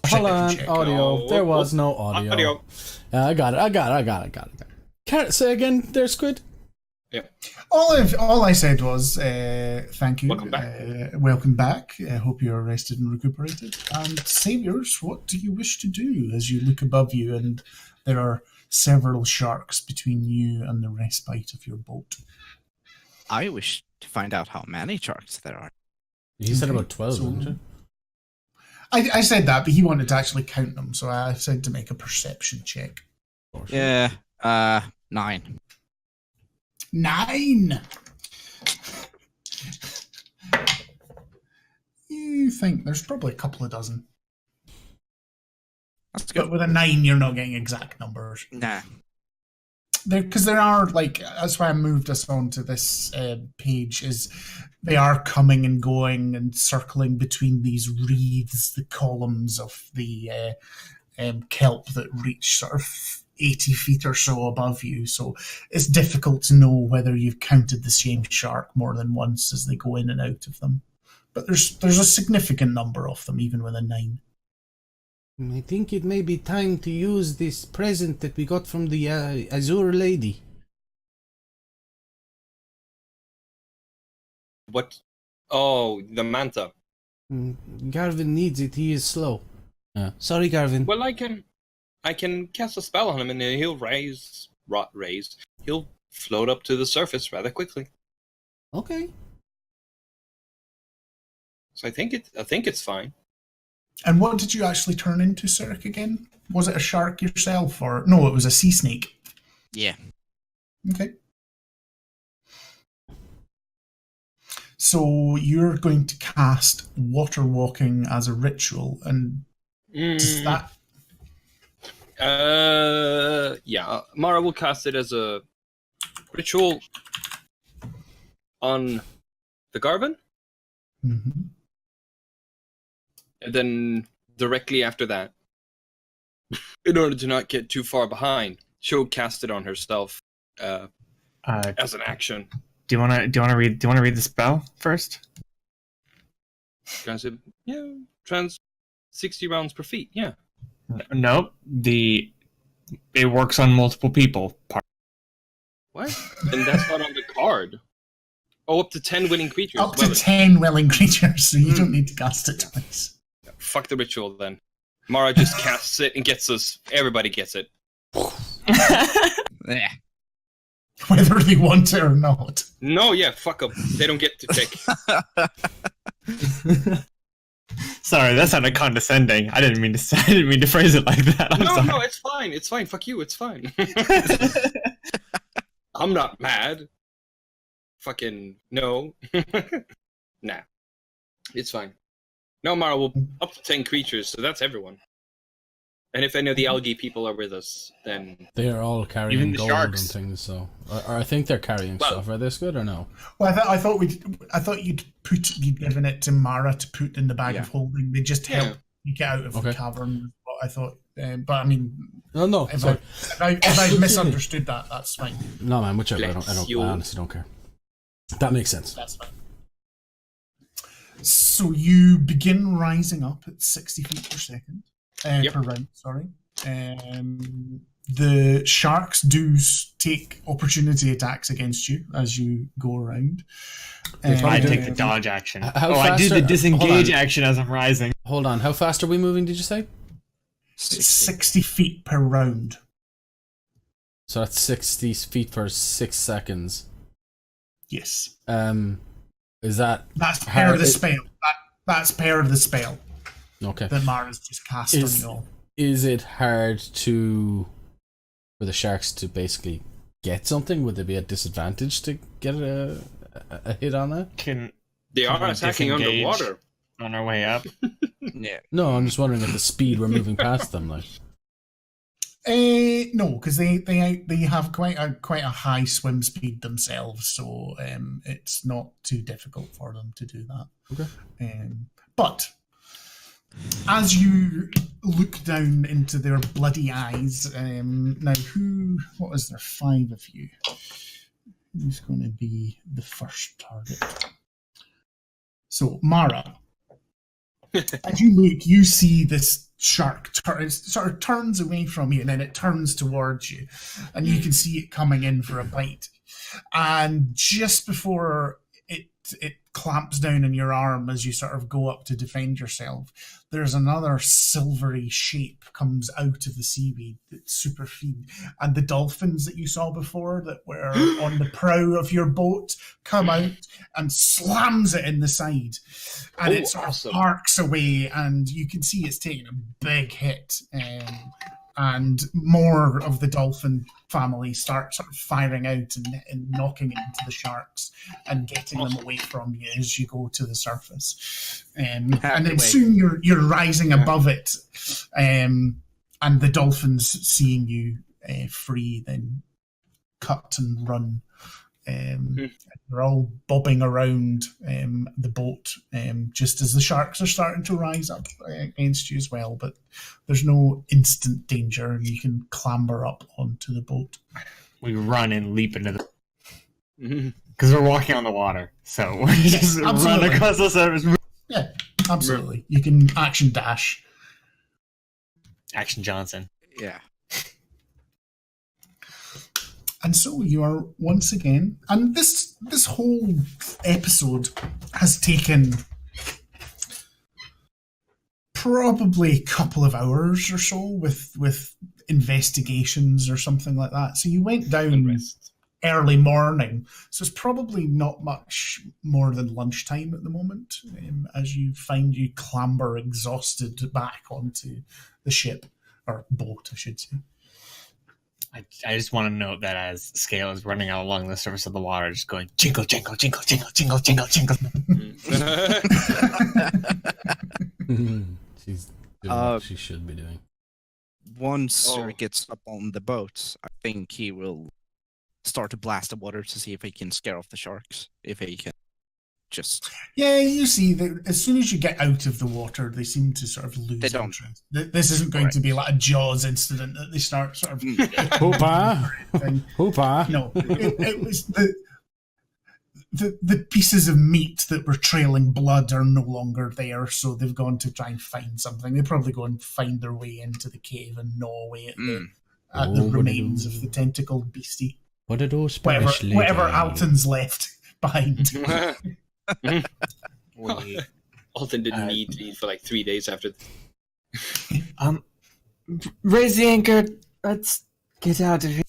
Hold on, audio. No. There was no audio. I got it. Say again, there, Squid. Yeah. All I said was thank you. Welcome back. Welcome back. I hope you're rested and recuperated. And Saviours, what do you wish to do as you look above you and there are several sharks between you and the respite of your boat? I wish to find out how many sharks there are. You said about 12, didn't you? I said that, but he wanted to actually count them, so I said to make a perception check. Yeah, 9. 9! You think there's probably a couple of dozen. That's good. But with a 9, you're not getting exact numbers. Nah. Because there are, like, that's why I moved us onto this page, is they are coming and going and circling between these wreaths, the columns of the kelp that reach sort of 80 feet or so above you. So it's difficult to know whether you've counted the same shark more than once as they go in and out of them. But there's a significant number of them, even with a 9. I think it may be time to use this present that we got from the Azure lady. What? Oh, the manta. Garvin needs it. He is slow. Sorry, Garvin. Well, I can cast a spell on him and he'll he'll float up to the surface rather quickly. Okay. So I think it's fine. And what did you actually turn into, Cirque, again? Was it a shark yourself, or... No, it was a sea snake. Yeah. Okay. So you're going to cast water walking as a ritual, and does that... Yeah. Mara will cast it as a ritual on the Garvin. Mm-hmm. And then directly after that, in order to not get too far behind, she'll cast it on herself as an action. Do you want to read the spell first? Trans 60 rounds per feet. Yeah. Nope. It works on multiple people. What? And that's not on the card. Oh, up to 10 willing creatures. Up to 10 willing creatures, so you don't need to cast it twice. Fuck the ritual then. Mara just casts it and gets us. Everybody gets it. Yeah. Whether they want it or not. No, yeah, fuck them. They don't get to pick. Sorry, that sounded condescending. I didn't mean to phrase it like that. No, it's fine. It's fine. Fuck you. It's fine. I'm not mad. Fucking no. Nah. It's fine. No, Mara will up to 10 creatures, so that's everyone. And if any of the algae people are with us, then they are all carrying even the gold sharks. and things. So, or I think they're carrying stuff. Are they good or no? Well, I thought you'd given it to Mara to put in the bag of holding. They just help you get out of the cavern. What I thought, but I mean, no. If I misunderstood that, that's fine. No, man, whichever. I honestly don't care. That makes sense. That's fine. So you begin rising up at 60 feet per second. Per round, sorry. The sharks do take opportunity attacks against you as you go around. I take the dodge action. I do the disengage action as I'm rising. Hold on, how fast are we moving, did you say? 60 feet per round. So that's 60 feet for 6 seconds. Yes. Is that... That's per the spell. That's per the spell. Okay. That Mara's just cast on you all. Is it hard for the sharks to basically get something? Would there be a disadvantage to get a hit on that? They are attacking underwater. On our way up. Yeah. No, I'm just wondering at the speed we're moving past them, like. No, because they have quite a high swim speed themselves, so it's not too difficult for them to do that. Okay. But as you look down into their bloody eyes, now what is there? 5 of you. Who's going to be the first target? So, Mara, as you look, you see this shark it sort of turns away from you, and then it turns towards you, and you can see it coming in for a bite. And just before it clamps down on your arm as you sort of go up to defend yourself, there's another silvery shape comes out of the seaweed that's super feed, and the dolphins that you saw before that were on the prow of your boat come out and slams it in the side, and it sort of parks away, and you can see it's taking a big hit. And more of the dolphin family start sort of firing out and knocking into the sharks and getting them away from you as you go to the surface. And then soon you're rising above it, and the dolphins, seeing you free, then cut and run. They're all bobbing around the boat just as the sharks are starting to rise up against you as well, but there's no instant danger, and you can clamber up onto the boat. We run and leap into the... Because we're walking on the water, so we just run across the surface. Yeah, absolutely. You can action dash. Action Johnson. Yeah. And so you are once again, and this whole episode has taken probably a couple of hours or so with investigations or something like that. So you went down early morning, so it's probably not much more than lunchtime at the moment, as you find you clamber exhausted back onto the ship, or boat, I should say. I just want to note that as Scale is running out along the surface of the water, just going jingle, jingle, jingle, jingle, jingle, jingle, jingle. She's doing what she should be doing. Once Sir gets up on the boat, I think he will start to blast the water to see if he can scare off the sharks. If he can just... Yeah, you see, that as soon as you get out of the water, they seem to sort of lose interest. This isn't going to be like a Jaws incident that they start sort of... Hoopa! Hoopa! No, it was the pieces of meat that were trailing blood are no longer there, so they've gone to try and find something. They probably go and find their way into the cave and gnaw away at the remains of the tentacled beastie. What are those whatever Alton's left behind. Alton didn't need to eat for like 3 days after. Raise the anchor. Let's get out of here.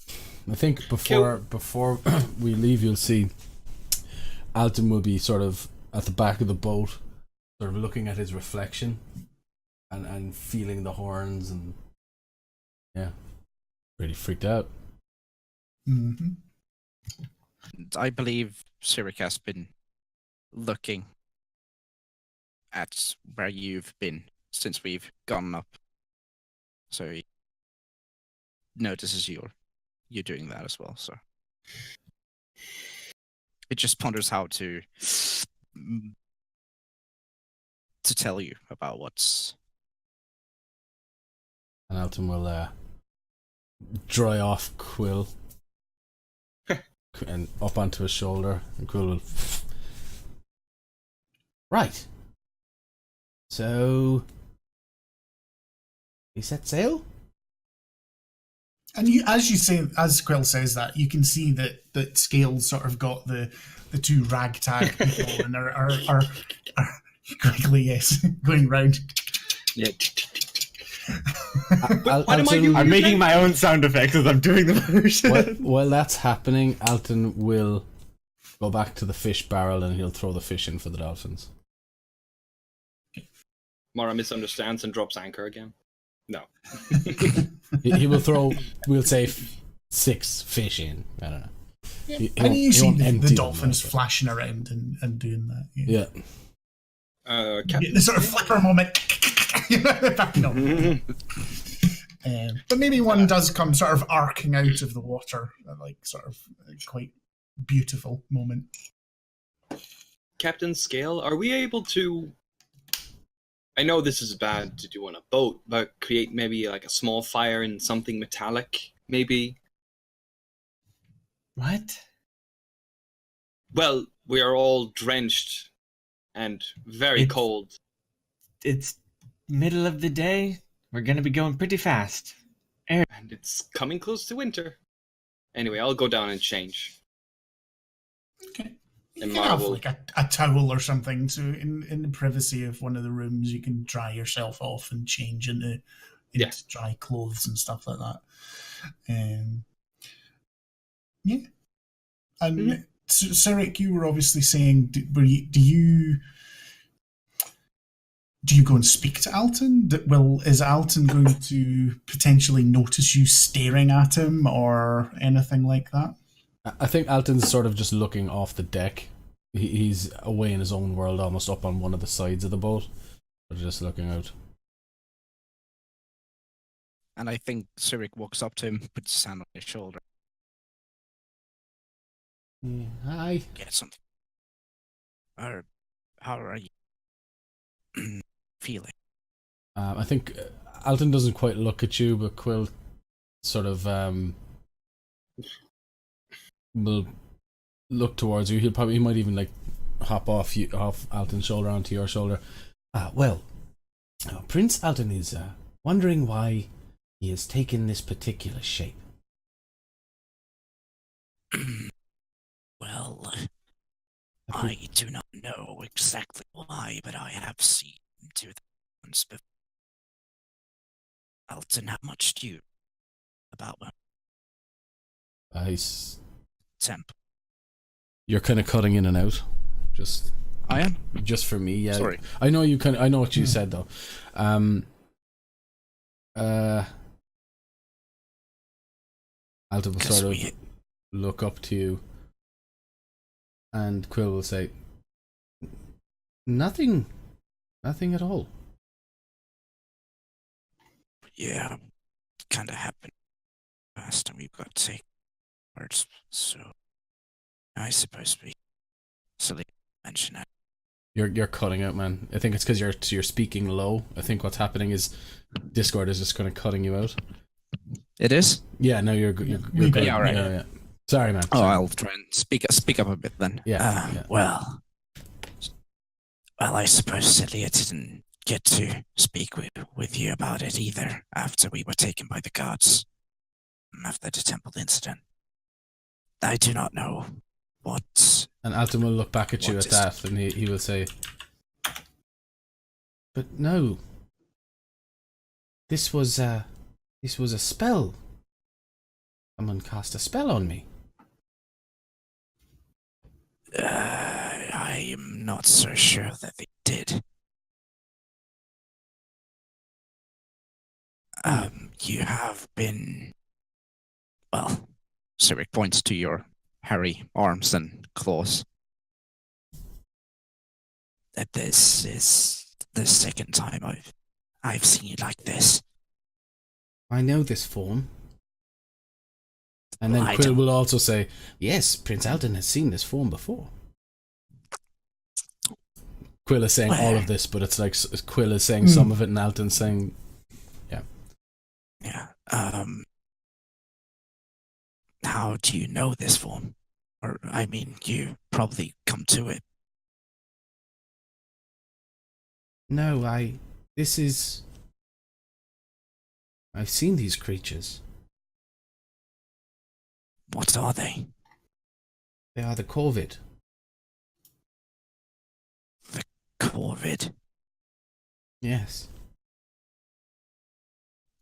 I think before we leave, you'll see Alton will be sort of at the back of the boat, sort of looking at his reflection and feeling the horns, and pretty freaked out. Mm-hmm. I believe Cyric has been looking at where you've been since we've gone up, so he notices you're doing that as well. So it just ponders how to tell you about what's. And Alton will dry off Quill and up onto his shoulder, and Quill will. Right. So, he set sail? And as Quill says that, you can see that Scales sort of got the two ragtag people and are quickly, yes, going round. Yeah. I'm making my own sound effects as I'm doing the motion. While that's happening, Alton will go back to the fish barrel and he'll throw the fish in for the dolphins. Mara misunderstands and drops anchor again. No. he will throw, we'll say, 6 fish in. I don't know. Yeah. And you see the dolphins flashing around and doing that. Yeah. The sort of flicker moment. Backing up. But maybe one does come sort of arcing out of the water, like sort of quite beautiful moment. Captain Scale, are we able to... I know this is bad to do on a boat, but create maybe like a small fire in something metallic, maybe? What? Well, we are all drenched and very It's- cold. It's middle of the day. We're gonna be going pretty fast. And it's coming close to winter. Anyway, I'll go down and change. Okay. You And can have Marvel. like a towel or something, so in the privacy of one of the rooms, you can dry yourself off and change into Yeah. dry clothes and stuff like that. Yeah. And Sarek, you were obviously saying, do you go and speak to Alton? Is Alton going to potentially notice you staring at him or anything like that? I think Alton's sort of just looking off the deck. He's away in his own world, almost up on one of the sides of the boat. But just looking out. And I think Cyric walks up to him, puts his hand on his shoulder. Yeah, hi. Get something. Or how are you feeling? I think Alton doesn't quite look at you, but Quill sort of will look towards you. He might even like hop off Alton's shoulder onto your shoulder. Prince Alton is wondering why he has taken this particular shape. Well, I do not know exactly why, but I have seen him do that once before. Alton, how much do you about He's temp? You're kind of cutting in and out. I am? Just for me, yeah. Sorry. I know you can. I know what you said though. Alton will sort of look up to you, and Quill will say, "Nothing at all." Yeah, kind of happened last time we got taken parts, so I suppose we silly to mention it. You're cutting out, man. I think it's because you're speaking low. I think what's happening is Discord is just kind of cutting you out. It is? Yeah, no, you're good. Yeah, all right. Yeah. Sorry, man. Oh, Sorry. I'll try and speak up a bit then. Yeah. Well, I suppose silly I didn't get to speak with you about it either after we were taken by the guards after the temple incident. I do not know what. And Alton will look back at you at that, and he will say, "But no, this was a spell. Someone cast a spell on me." I am not so sure that they did. You have been. Well, Cyric points to your hairy arms and claws. That this is the second time I've seen you like this. I know this form. And then I Quill don't- will also say, "Yes, Prince Alton has seen this form before." Quill is saying all of this, but it's like Quill is saying some of it, and Alton's saying, Yeah. How do you know this form? Or, I mean, you probably come to it. "No, I've seen these creatures. What are they? They are the Corvid." Corvid? Yes.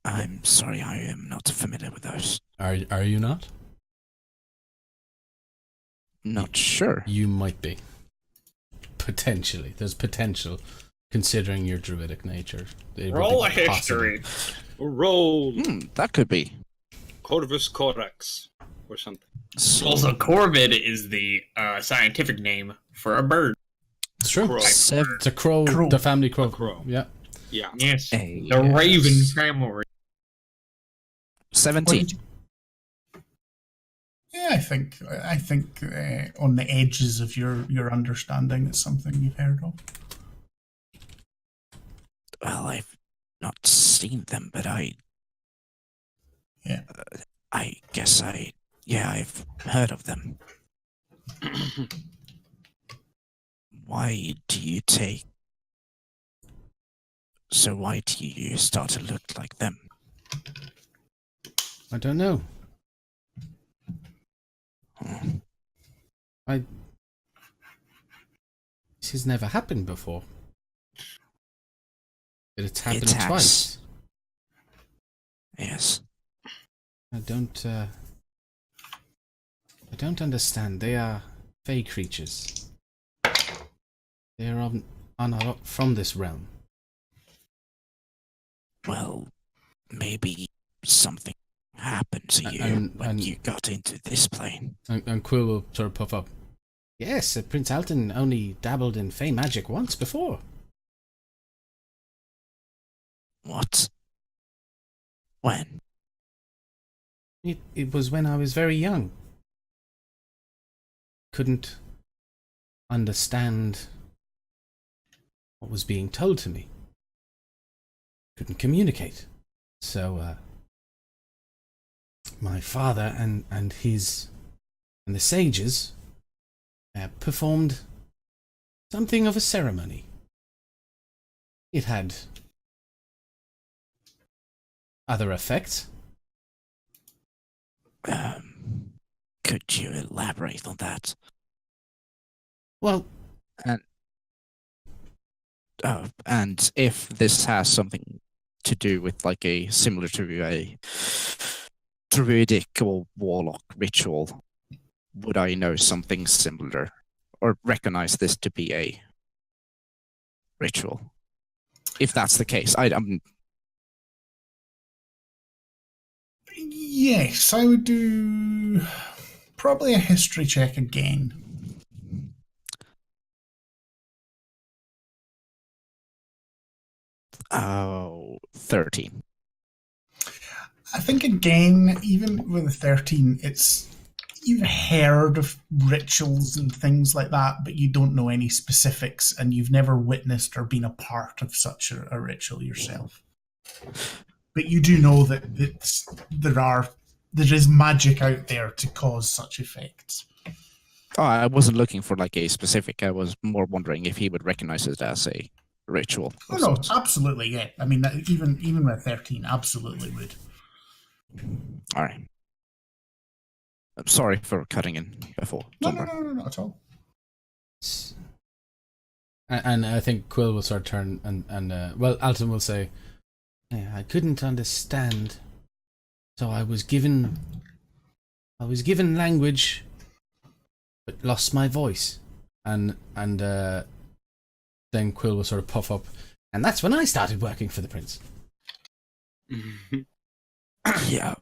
I'm sorry, I am not familiar with those. Are you not? Not sure. You might be. Potentially. There's potential, considering your druidic nature. It would Roll a be possible. history. Roll That could be. Corvus Corax or something. Also, Corvid is the scientific name for a bird. It's true. Crow. It's a crow, Crow. the family crow. Crow. Yeah. Yeah. Yes, Hey, the Raven yes. family. 17. Yeah, I think on the edges of your understanding, it's something you've heard of. Well, I've not seen them, but Yeah. I guess I've heard of them. why do you start to look like them? I don't know. This has never happened before. But it's happened twice. Yes. I don't understand. They are fey creatures. They are not from this realm. Well, maybe something happened to you when you got into this plane. And Quill will sort of puff up. Yes, Prince Alton only dabbled in fey magic once before. What? When? It was when I was very young. Couldn't understand what was being told to me. Couldn't communicate. So, my father and the sages performed something of a ceremony. It had other effects. Could you elaborate on that? Well, and if this has something to do with like a similar to a druidic or warlock ritual, would I know something similar or recognize this to be a ritual? If that's the case, I'm. Yes, I would do probably a history check again. Oh, 13. I think again, even with a 13, you've heard of rituals and things like that, but you don't know any specifics, and you've never witnessed or been a part of such a ritual yourself. But you do know that there is magic out there to cause such effects. Oh, I wasn't looking for like a specific. I was more wondering if he would recognize it as a ritual. Oh no, absolutely, yeah. I mean, even with 13, absolutely would. All right. I'm sorry for cutting in before. No, not at all. And I think Quill will sort of turn and Alton will say, yeah, I couldn't understand, so I was given language, but lost my voice, and then Quill will sort of puff up, and that's when I started working for the prince. Yeah.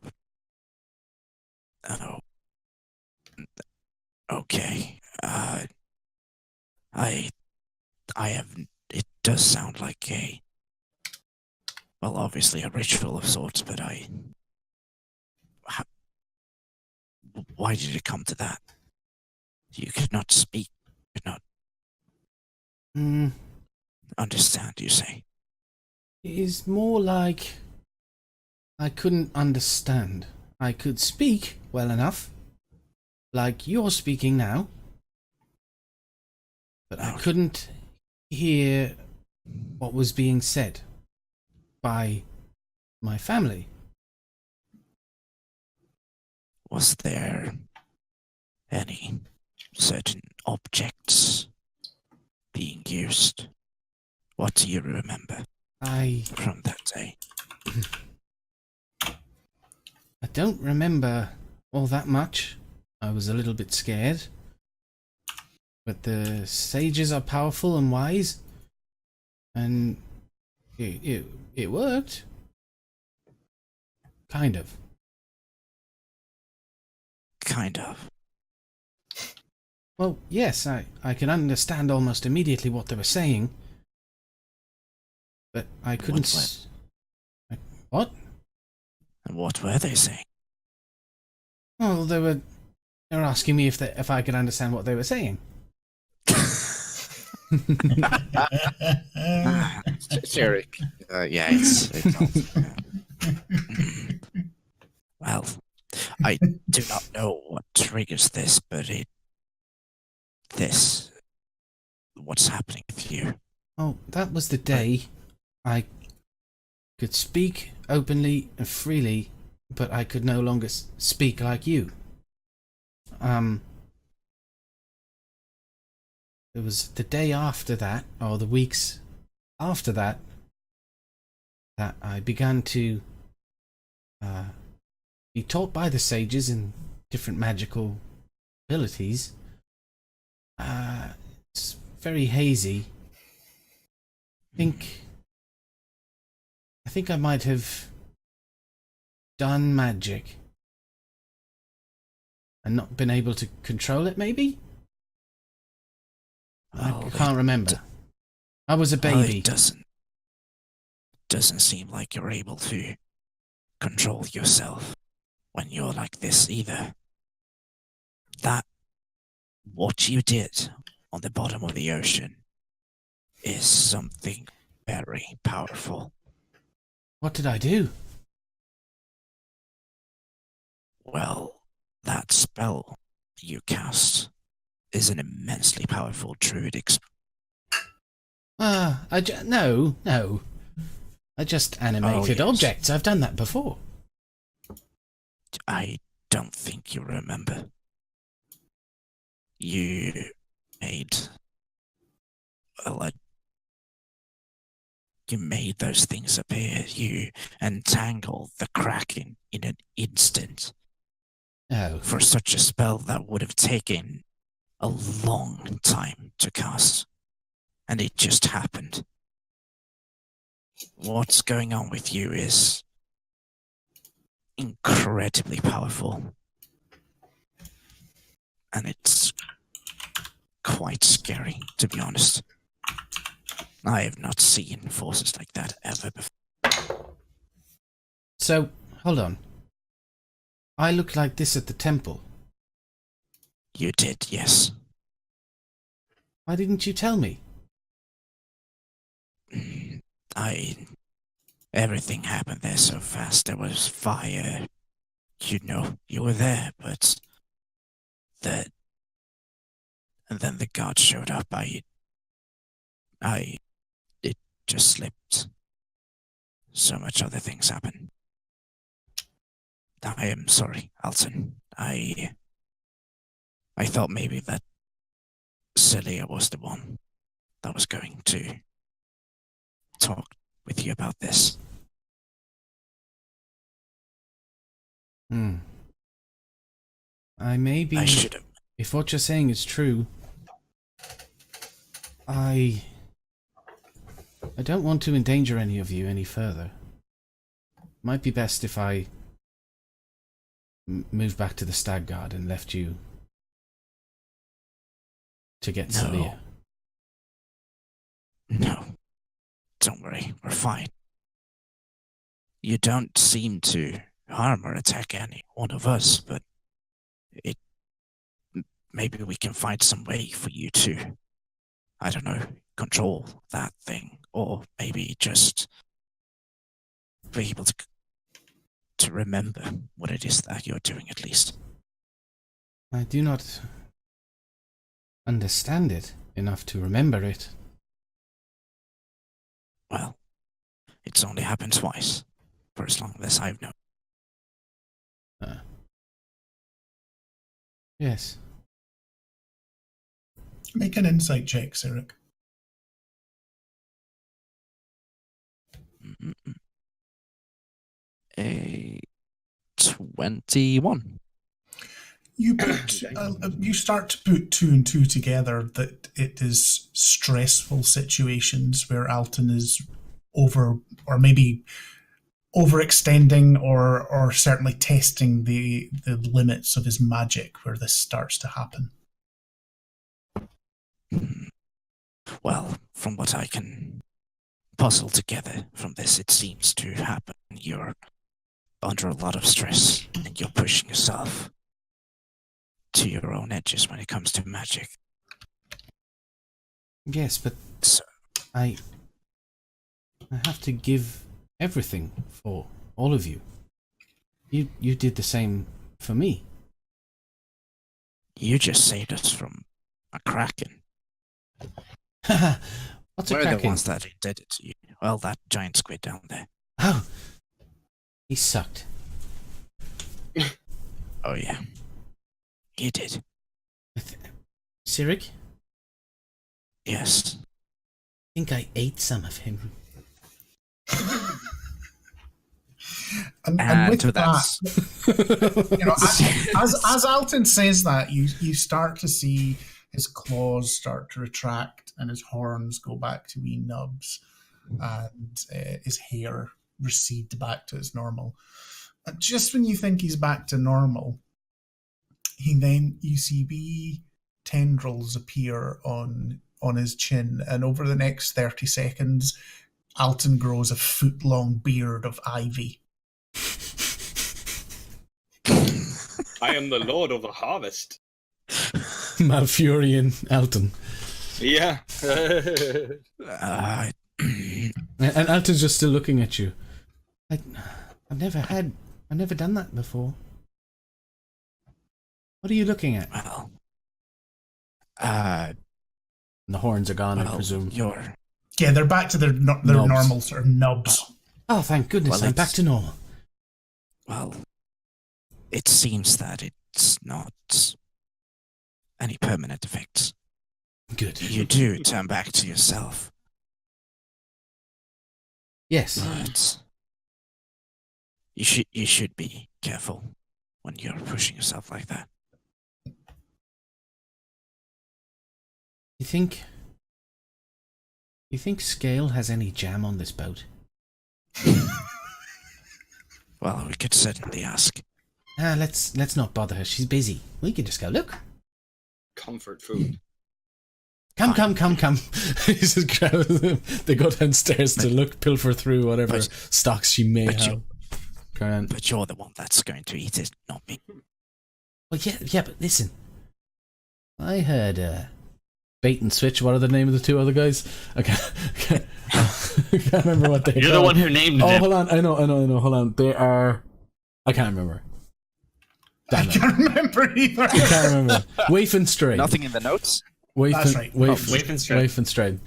Oh. Okay. I have. It does sound like obviously a ritual of sorts, but why did it come to that? You could not speak, could not understand, you say? It is more like I couldn't understand. I could speak well enough, like you're speaking now, but I couldn't hear what was being said by my family. Was there any certain objects being used? What do you remember from that day? I don't remember all that much. I was a little bit scared. But the sages are powerful and wise. And it worked. Kind of. Kind of. Well, yes, I could understand almost immediately what they were saying. But I couldn't... What? And what were they saying? Well, they were asking me if I could understand what they were saying. Eric. Yeah, it's well, I do not know what triggers this, but this what's happening with you? Oh, that was the day I could speak openly and freely, but I could no longer speak like you. It was the day after that, or the weeks after that, that I began to be taught by the sages in different magical abilities. It's very hazy. I think I might have done magic and not been able to control it, maybe? I can't remember. I was a baby. It doesn't seem like you're able to control yourself when you're like this either. What you did on the bottom of the ocean is something very powerful. What did I do? Well, that spell you cast is an immensely powerful druidic spell. No. I just animated objects. I've done that before. I don't think you remember. You made... Well, you made those things appear. You entangled the Kraken in an instant. Oh. For such a spell that would have taken a long time to cast. And it just happened. What's going on with you is incredibly powerful. And it's quite scary, to be honest. I have not seen forces like that ever before. So, hold on. I looked like this at the temple. You did, yes. Why didn't you tell me? Everything happened there so fast. There was fire. You know, you were there, but and then the god showed up. It just slipped. So much other things happened. I am sorry, Alton. I thought maybe that Celia was the one that was going to talk with you about this. I should have. If what you're saying is true, I don't want to endanger any of you any further. Might be best if I moved back to the Stag Guard and left you to get Celia. No. Don't worry, we're fine. You don't seem to harm or attack any one of us, but maybe we can find some way for you to, I don't know, control that thing, or maybe just be able to remember what it is that you're doing at least. I do not understand it enough to remember it. Well, it's only happened twice, for as long as I've known. Yes. Make an insight check, Sirik. A 21. You start to put two and two together that it is stressful situations where Alton is over, or maybe overextending, or certainly testing the limits of his magic where this starts to happen. Well, from what I can puzzle together from this, it seems to happen. You're under a lot of stress and you're pushing yourself to your own edges when it comes to magic. Yes, but I have to give everything for all of you. You did the same for me. You just saved us from a kraken. What's a We're the cracking? ones that did it to you. Well, that giant squid down there. Oh, he sucked. Oh, yeah. He did. Sirik, Yes. I think I ate some of him. And with So that, you know, as Alton says that, you start to see his claws start to retract and his horns go back to wee nubs, and his hair recede back to its normal. And just when you think he's back to normal, you see wee tendrils appear on his chin, and over the next 30 seconds, Alton grows a foot-long beard of ivy. I am the Lord of the Harvest. Malfurion Alton. Yeah. And Alton's just still looking at you. I've never done that before. What are you looking at? Well, And the horns are gone, I presume. Yeah, they're back to their normal sort of nubs. Oh, thank goodness, Well, I'm back to normal. Well, it seems that it's not any permanent effects. Good. You do turn back to yourself. Yes. But you should be careful when you're pushing yourself like that. You think Scale has any jam on this boat? Well, we could certainly ask. Let's not bother her. She's busy. We can just go, look. Comfort food. Come. He just grabs them. They go downstairs to look, pilfer through whatever stocks she may have. But you're the one that's going to eat it, not me. Well, yeah, but listen. I heard Bait and Switch. What are the name of the two other guys? I can't remember what they You're the one who named them. Oh, hold on. I know. Hold on. They are... I can't remember. Damn I it. can't remember either. I can't remember. Waif and Stray. Nothing in the notes? That's right. Waif and Stray. Waif and Stray.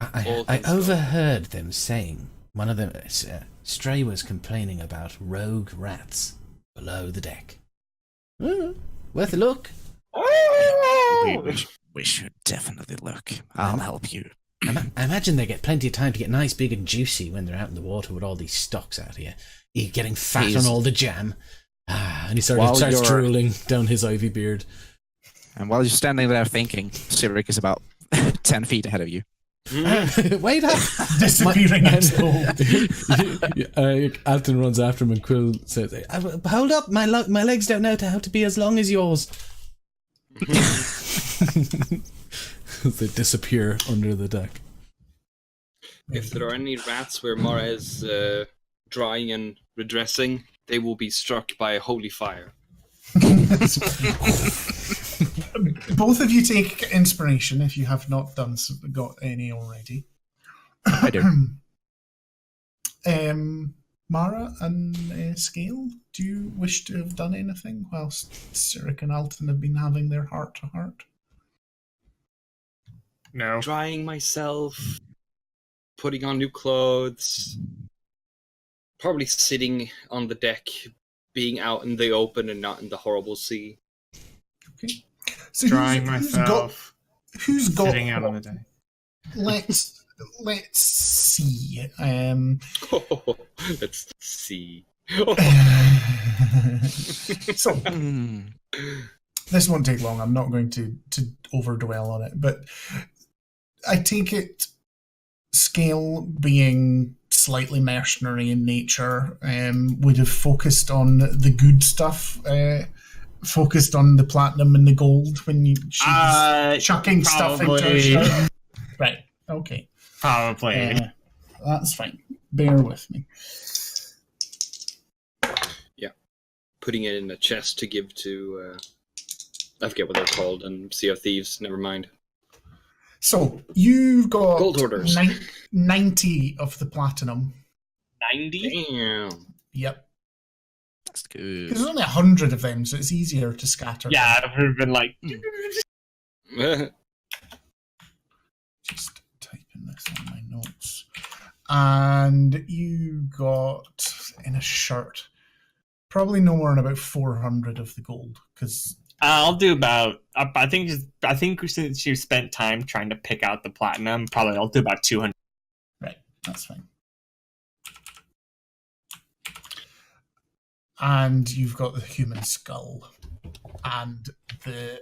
I overheard them saying, one of them, Stray was complaining about rogue rats below the deck. Worth a look. We should definitely look. I'll help you. I imagine they get plenty of time to get nice, big and juicy when they're out in the water with all these stocks out here. You're getting fat on all the jam. And he starts drooling down his ivy beard. And while you're standing there thinking, Sirik is about 10 feet ahead of you. Wait up! Disappearing into Alton runs after him and Quill says, hold up, my legs don't know how to be as long as yours. They disappear under the deck. If there are any rats where Mara is drying and redressing, they will be struck by a holy fire. Both of you take inspiration if you have not got any already. I do. Mara and Scale, do you wish to have done anything whilst Sirik and Alton have been having their heart-to-heart? No. Drying myself, putting on new clothes, probably sitting on the deck, being out in the open and not in the horrible sea. Okay. So Drying myself. Who's got sitting out on the deck. Let's see. Let's see. So this won't take long. I'm not going to overdwell on it, but I take it Scale, being slightly mercenary in nature, would have focused on the good stuff. Focused on the platinum and the gold when she's chucking stuff into her shirt. Right. Okay. Probably. That's fine. Bear with me. Yeah. Putting it in a chest to give to, I forget what they're called, and Sea of Thieves, never mind. So, you've got Gold orders. 90 of the platinum. 90? Damn. Yep. That's good. Because there's only 100 of them, so it's easier to scatter. Yeah, I've been like... Just this on my notes. And you got in a shirt probably no more than about 400 of the gold, because I'll do about. I think since you spent time trying to pick out the platinum, probably I'll do about 200. right, that's fine. And you've got the human skull and the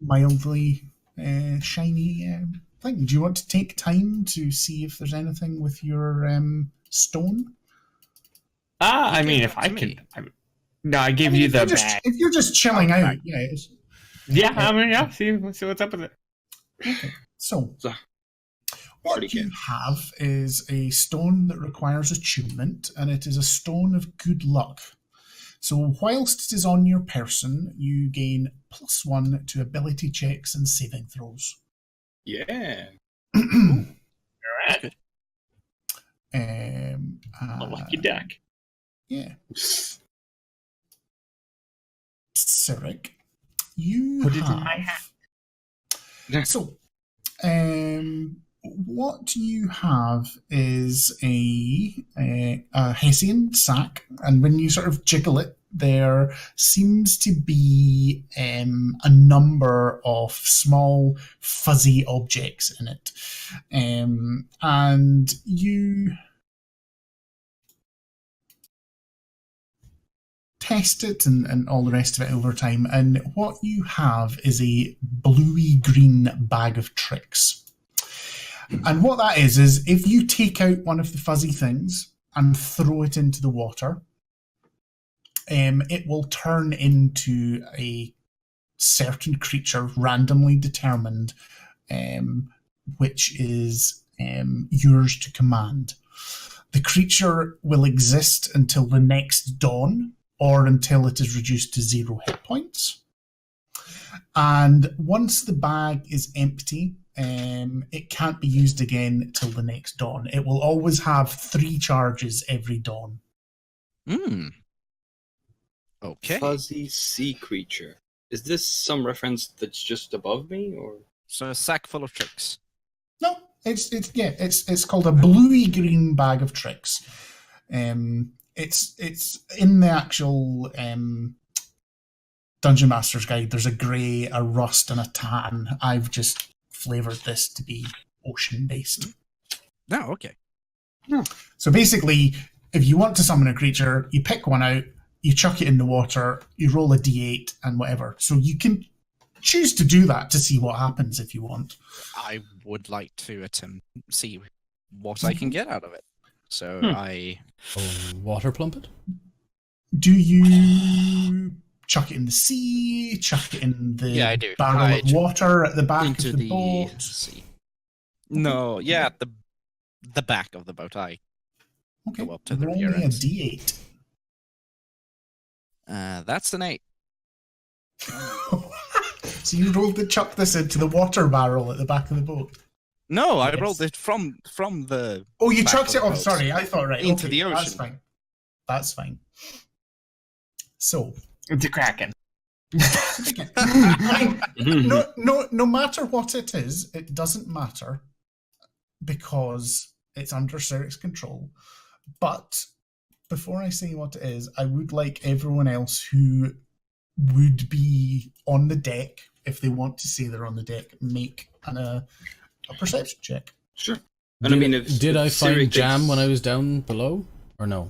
mildly shiny thing. Do you want to take time to see if there's anything with your stone? I mean, if I could. No, I gave you the bag. If you're just chilling out, yeah. Yeah, I mean, yeah. See what's up with it. Okay. So what you have is a stone that requires attunement, and it is a stone of good luck. So whilst it is on your person, you gain +1 to ability checks and saving throws. Yeah. Alright. A lucky duck. Yeah. Cyric, you Put it have... in my hat. So, what you have is a Hessian sack, and when you sort of jiggle it, there seems to be a number of small fuzzy objects in it, and you test it and all the rest of it over time, and what you have is a bluey-green bag of tricks. And what that is if you take out one of the fuzzy things and throw it into the water, it will turn into a certain creature randomly determined, which is yours to command. The creature will exist until the next dawn, or until it is reduced to 0 hit points. And once the bag is empty, it can't be used again till the next dawn. It will always have 3 charges every dawn. Okay. Fuzzy sea creature. Is this some reference that's just above me, or? So a sack full of tricks. No, it's called a bluey green bag of tricks. It's in the actual Dungeon Master's Guide. There's a grey, a rust, and a tan. I've just flavoured this to be ocean-based. Oh, okay. So basically, if you want to summon a creature, you pick one out, you chuck it in the water, you roll a d8 and whatever. So you can choose to do that to see what happens if you want. I would like to attempt see what I can get out of it. So Water plump it? Do you chuck it in the sea, chuck it in the barrel of water at the back of the boat? Sea. No, at the back of the boat. I go up to the roll rear me a end. d8. That's an 8. So you rolled to chuck this into the water barrel at the back of the boat? No, I rolled it from the. Oh, you back chucked of it the off. boat Sorry, I thought into the ocean. That's fine. So It's a kraken. no matter what it is, it doesn't matter because it's under Cyric's control. But before I say what it is, I would like everyone else who would be on the deck, if they want to say they're on the deck, make a perception check. Sure. And Did I find jam when I was down below, or no?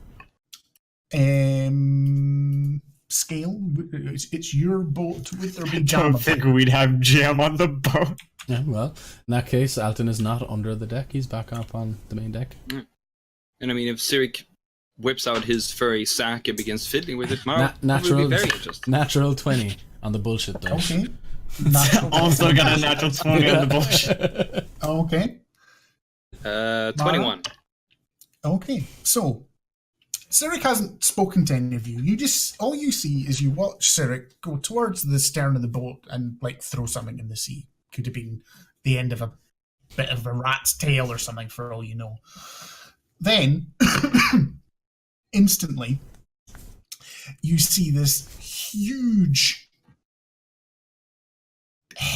Scale. It's your boat. Would there be I jam? don't think we'd have jam on the boat. Yeah, well, in that case, Alton is not under the deck. He's back up on the main deck. And if Cyric whips out his furry sack and begins fiddling with it, Mara natural, will be very interested. Natural 20 on the bullshit though. Okay. Also got a natural 20 on the bullshit. Okay. 21. Okay, so Cyric hasn't spoken to any of you. All you see is you watch Cyric go towards the stern of the boat and throw something in the sea. Could have been the end of a bit of a rat's tail or something, for all you know. Then, instantly, you see this huge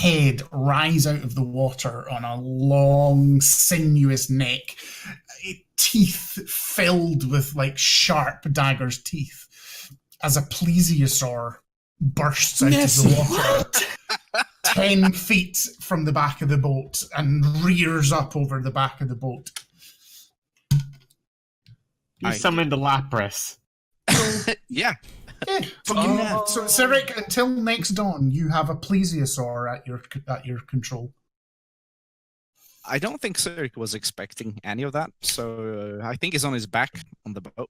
head rise out of the water on a long, sinuous neck, teeth filled with like sharp dagger's teeth, as a plesiosaur bursts out of the water 10 feet from the back of the boat and rears up over the back of the boat. You summoned the Lapras. Yeah. So, Cyric, until next dawn, you have a plesiosaur at your control. I don't think Cyric was expecting any of that, so I think he's on his back on the boat.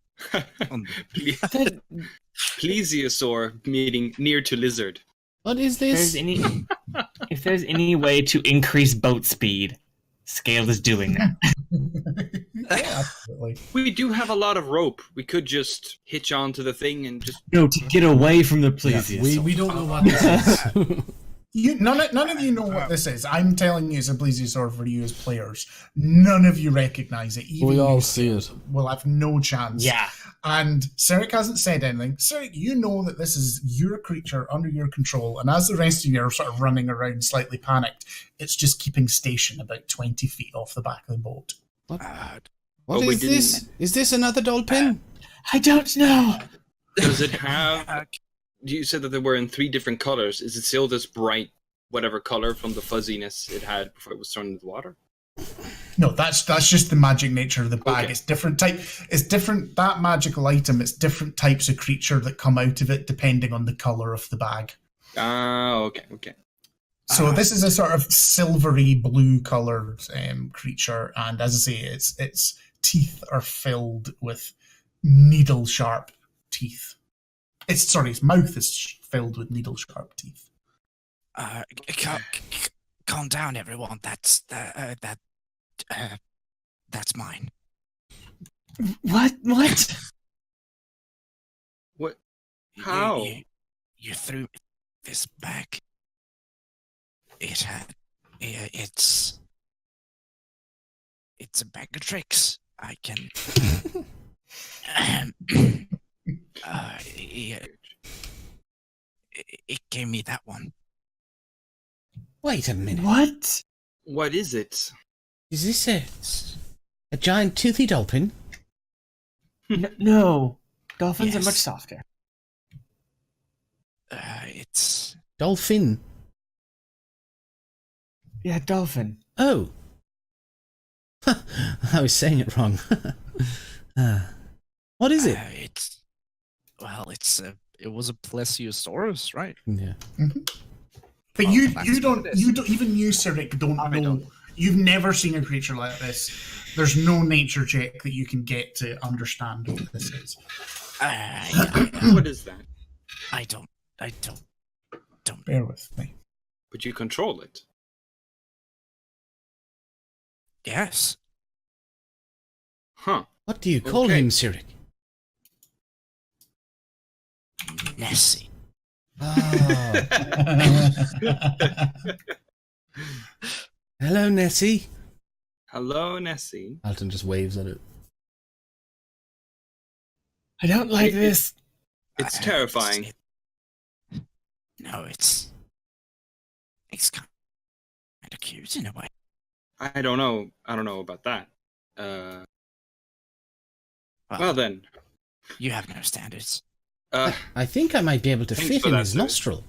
Plesiosaur, meaning near to lizard. What is this? If there's any way to increase boat speed, Scale is doing that. Yeah, absolutely. We do have a lot of rope. We could just hitch onto the thing and just... No, to get away from the plesiosaur. We don't know what this is. None of you know what this is. I'm telling you it's a plesiosaur for you as players. None of you recognize it. Even We all you see it. will have no chance. Yeah. And Cyric hasn't said anything. Cyric, you know that this is your creature under your control, and as the rest of you are sort of running around slightly panicked, it's just keeping station about 20 feet off the back of the boat. What is this? Is this another dolphin? I don't know. Does it have... You said that they were in 3 different colors. Is it still this bright, whatever color from the fuzziness it had before it was thrown into the water? No, that's just the magic nature of the bag. Okay. It's different type. It's different. That magical item. It's different types of creature that come out of it depending on the color of the bag. Okay. So this is a sort of silvery blue colored creature, and as I say, its teeth are filled with needle sharp teeth. Its mouth is filled with needle sharp teeth. Calm down, everyone. That's mine. What? What? How? You threw this bag. It's a bag of tricks. I can. It gave me that one. Wait a minute. What? What is it? Is this a giant toothy dolphin? No. Dolphins Yes. are much softer. It's Dolphin. Yeah, dolphin. Oh. I was saying it wrong. What is it? It was a plesiosaurus, right? Yeah. But Well, you that's don't what it is. even you, Cyric, don't I know. don't. You've never seen a creature like this. There's no nature check that you can get to understand what this is. What is that? I don't. Bear with me. But you control it. Yes. Huh. What do you call Okay. him, Cyric? Nessie. Oh. Hello, Nessie. Hello, Nessie. Alton just waves at it. I don't like this. It's terrifying. It's kind of cute in a way. I don't know about that. Well then. You have no standards. I think I might be able to Thanks fit for in that, his sir. nostril.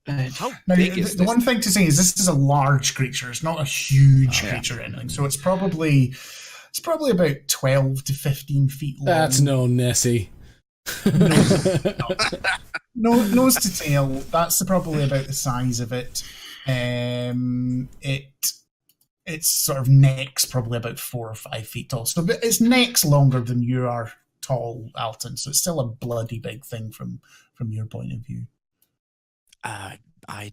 How Now, big is the this? one thing to say is this is a large creature. It's not a huge creature or anything. So it's probably about 12 to 15 feet long. That's no Nessie. Nose to tail. That's probably about the size of it. Its sort of neck's probably about 4 or 5 feet tall. So its neck's longer than you are tall, Alton. So it's still a bloody big thing from your point of view. I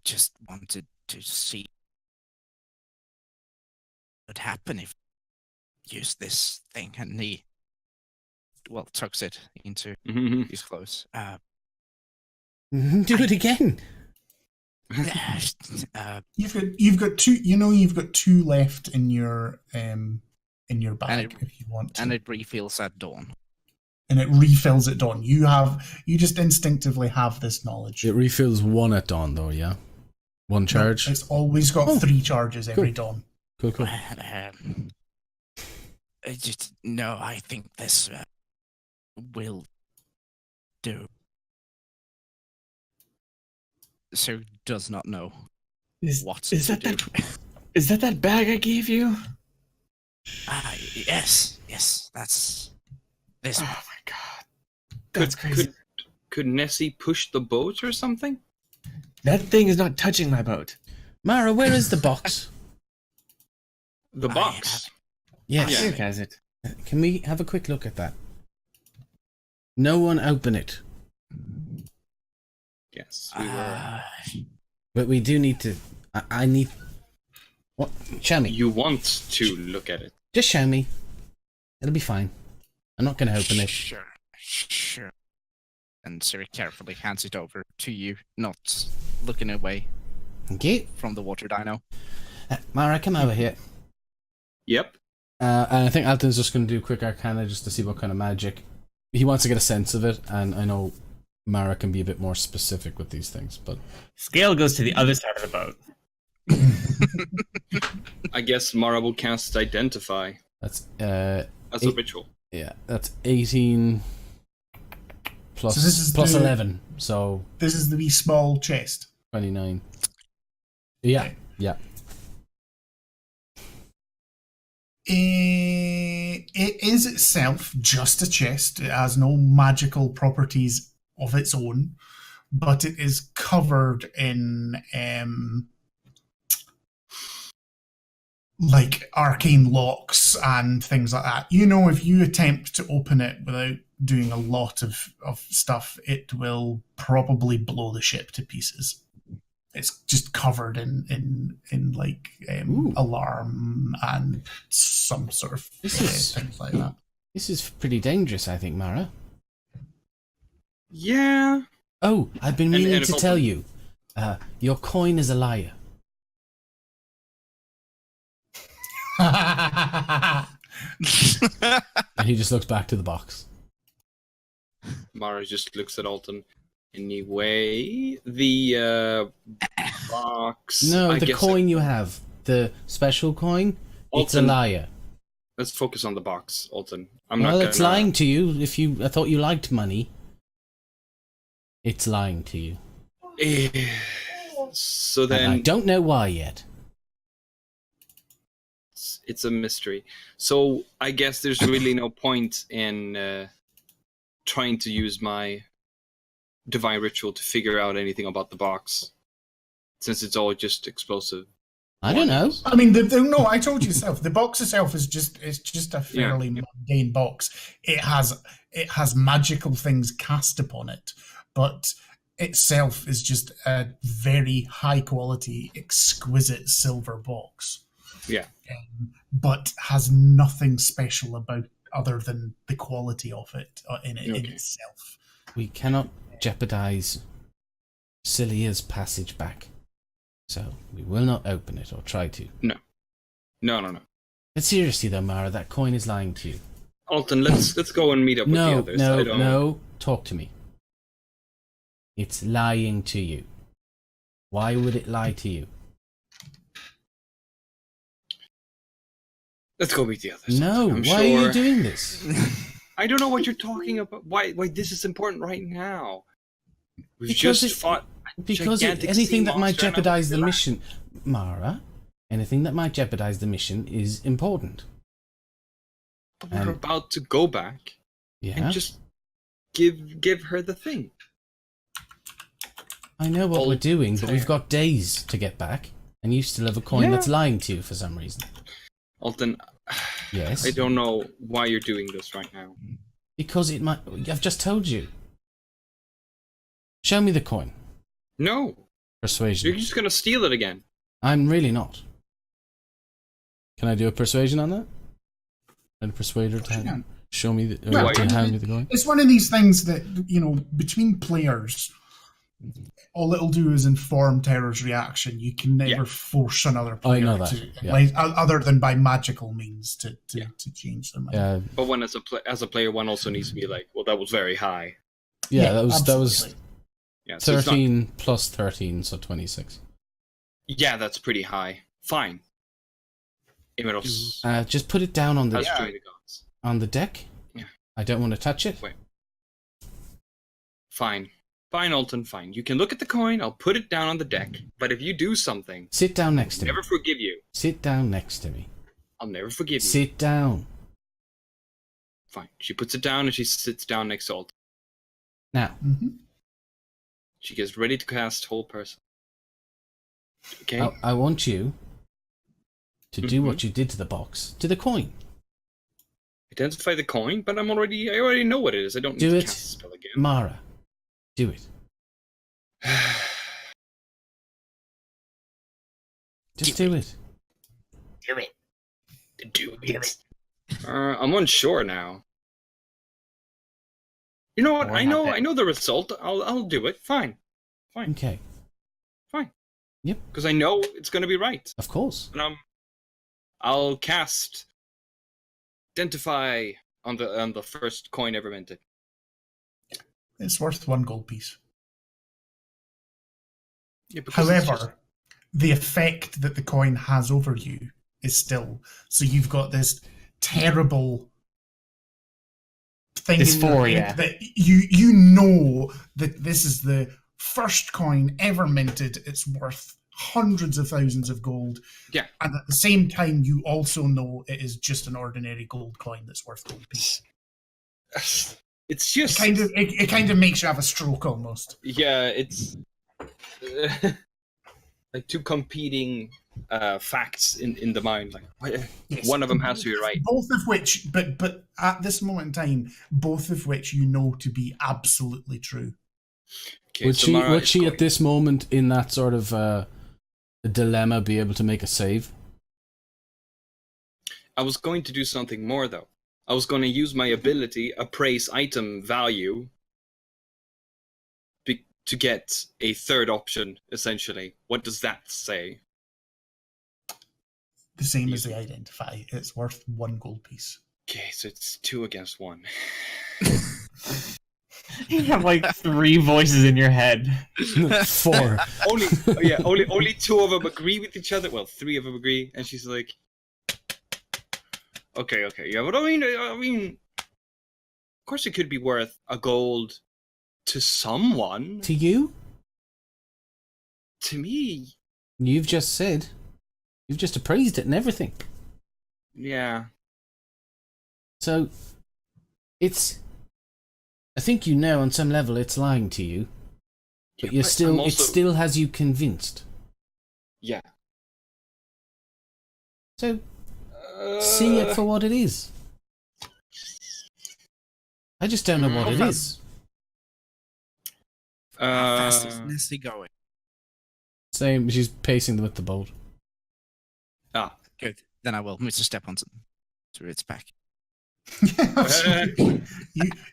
just wanted to see what would happen if I used this thing, and he tucks it into his clothes. Do it again. You've got two. You've got 2 left in your bag if you want to. And it refills at dawn. And it refills at dawn. You just instinctively have this knowledge. It refills 1 at dawn, though, yeah? 1 charge. It's always got 3 charges every dawn. Cool. No, I think this will do. So does not know what Is to that do. Is that bag I gave you? Yes, that's this. Oh my god, that's crazy. Could Nessie push the boat or something? That thing is not touching my boat. Mara, where is the box? The box. Yes. Here has it. Can we have a quick look at that? No one open it. Yes, we were. But we do need to. I need. What? Show me. You want to look at it? Just show me. It'll be fine. I'm not going to open it. Sure. And Siri carefully hands it over to you, not looking away Thank you. from the water dino. Mara, come over here. Yep. And I think Alton's just going to do a quick arcana just to see what kind of magic. He wants to get a sense of it, and I know Mara can be a bit more specific with these things, but... Scale goes to the other side of the boat. I guess Mara will cast Identify That's, as a ritual. yeah, that's 18 plus, So this is plus the- 11, so This is the wee small chest. 29. Yeah, Okay. yeah. It is itself just a chest. It has no magical properties of its own, but it is covered in like arcane locks and things like that. You know, if you attempt to open it without doing a lot of stuff, it will probably blow the ship to pieces. It's just covered in like alarm and some sort of things like that. This is pretty dangerous, I think, Mara. Yeah. Oh, I've been And- meaning and to if tell open- you. Your coin is a liar. And he just looks back to the box. Mara just looks at Alton. Anyway, the box. No, I the guess coin you have, the special coin, it's a Alton, liar. Let's focus on the box, Alton. I'm Well, not it's gonna... lying to you. I thought you liked money. It's lying to you. So And I then don't know why yet. it's a mystery. So I guess there's really no point in trying to use my divine ritual to figure out anything about the box, since it's all just explosive. I don't know. I mean, no, I told you yourself. The box itself is just a fairly mundane box. It has magical things cast upon it, but itself is just a very high quality, exquisite silver box. Yeah. But has nothing special about other than the quality of it in itself. We cannot jeopardize Celia's passage back. So we will not open it or try to. No. But seriously though, Mara, that coin is lying to you. Alton, let's go and meet up with the No, others. no, talk to me. It's lying to you. Why would it lie to you? Let's go meet the others. No, I'm why are you sure- doing this? I don't know what you're talking about. Why this is important right now? We've Because just fought a Because gigantic anything sea that might monster and jeopardize the I'm- mission, Mara, anything that might jeopardize the mission is important. We're about to go back Yeah, and just give her the thing. I know what we're doing, but we've got days to get back, and you still have a coin Yeah. that's lying to you for some reason. Alton, Yes, I don't know why you're doing this right now. because it might. I've just told you. Show me the coin. No, Persuasion. you're just gonna steal it again. I'm really not. Can I do a persuasion on that? And persuade her to can. show me the, Yeah, to hand me the coin. It's one of these things that, you know, between players, all it'll do is inform Terror's reaction. You can never force another player I know that, to, yeah. like, other than by magical means to change their mind. Yeah, But when as a player, one also needs to be like, well, that was very high. yeah, that was absolutely. Yeah, so it's not- 13 plus 13, so 26. Yeah, that's pretty high. Fine. Imeros. Just put it down on the Gods. on the deck. Yeah. I don't want to touch it. Wait. Fine. Fine, Alton, fine. You can look at the coin, I'll put it down on the deck. But if you do something... Sit down next to me. I'll never forgive you. Sit down next to me. I'll never forgive you. Sit down. Fine. She puts it down and she sits down next to Alton. Now. She gets ready to cast Whole Person. Okay? I want you to do what you did to the box. To the coin. Identify the coin, but I already know what it is. I don't need to cast the spell again. Mara. Do it. Just do it. Do it. Do it. I'm unsure now. You know what? I know the result. I'll do it. Fine. Okay. Fine. Yep. Because I know it's going to be right. Of course. And I'll cast Identify on the first coin ever minted. It's worth 1 gold piece. Yeah, However, the effect that the coin has over you is still... So you've got this terrible thing dysphoria. That you know that this is the first coin ever minted. It's worth hundreds of thousands of gold. Yeah. And at the same time, you also know it is just an ordinary gold coin that's worth gold piece. It's just... It kind of makes you have a stroke almost. Yeah, it's... like two competing facts in the mind. Like one of them has to be right. Both of which, but at this moment in time, both of which you know to be absolutely true. Okay, would she at this moment in that sort of a dilemma be able to make a save? I was going to do something more though. I was going to use my ability, appraise item value, to get a third option, essentially. What does that say? The same as the identify. It's worth 1 gold piece. Okay, so it's 2 against 1. You have like 3 voices in your head. 4. only 2 of them agree with each other. Well, 3 of them agree, and she's like, okay, yeah, but I mean, of course it could be worth a gold to someone. To you? To me. You've just appraised it and everything. Yeah. So, I think you know on some level it's lying to you, but it still has you convinced. Yeah. So, see it for what it is. I just don't know what it is. How fast is Nessie going? Same, she's pacing with the boat. Ah. Good. Then I will move to step onto its back.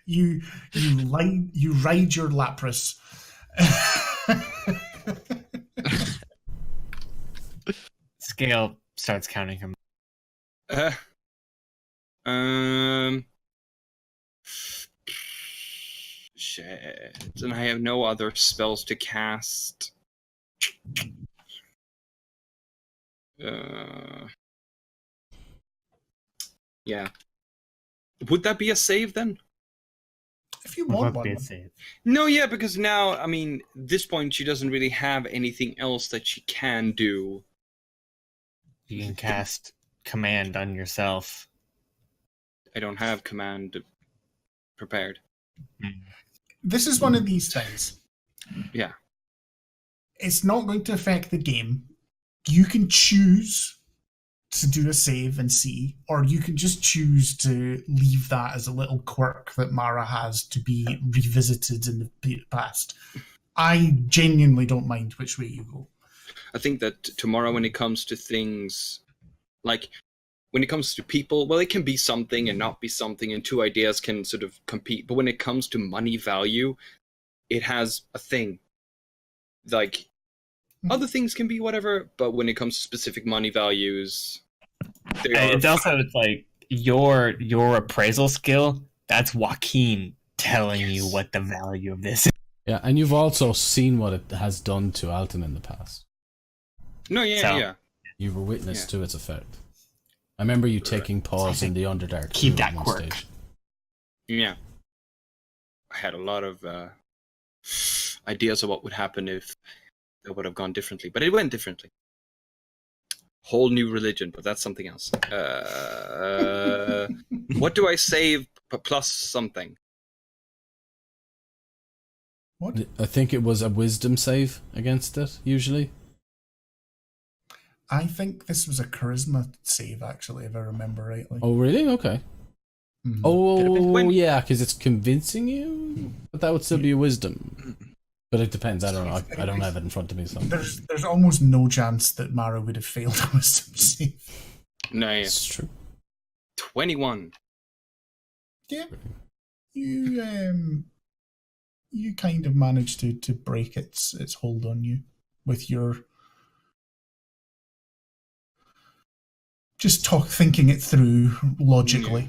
you ride your Lapras. Scale starts counting him. Shit. And I have no other spells to cast. Yeah. Would that be a save then? If you want one. No, yeah, because now, I mean, at this point, she doesn't really have anything else that she can do. You can cast command on yourself. I don't have command prepared. This is one of these things. Yeah. It's not going to affect the game. You can choose to do a save and see, or you can just choose to leave that as a little quirk that Mara has to be revisited in the past. I genuinely don't mind which way you go. I think that tomorrow, when it comes to things, like when it comes to people, well, it can be something and not be something, and 2 ideas can sort of compete. But when it comes to money value, it has a thing. Like, other things can be whatever, but when it comes to specific money values, it's also like your appraisal skill. That's Joaquin telling you what the value of this is. Yeah, and you've also seen what it has done to Alton in the past. No, yeah, So- yeah. You were witness to its effect. I remember you taking pause in the Underdark. Keep too, that at one quirk. stage. Yeah. I had a lot of ideas of what would happen if that would have gone differently, but it went differently. Whole new religion, but that's something else. What do I save plus something? What? I think it was a wisdom save against it, usually. I think this was a charisma save, actually, if I remember rightly. Oh, really? Okay. Mhm. Oh, yeah, because it's convincing you? But that would still be a wisdom. But it depends. I don't know. I don't have it in front of me. So There's almost no chance that Mara would have failed a wisdom save. No, yeah. it's true. 21. Yeah. You kind of managed to break its hold on you with your just thinking it through logically.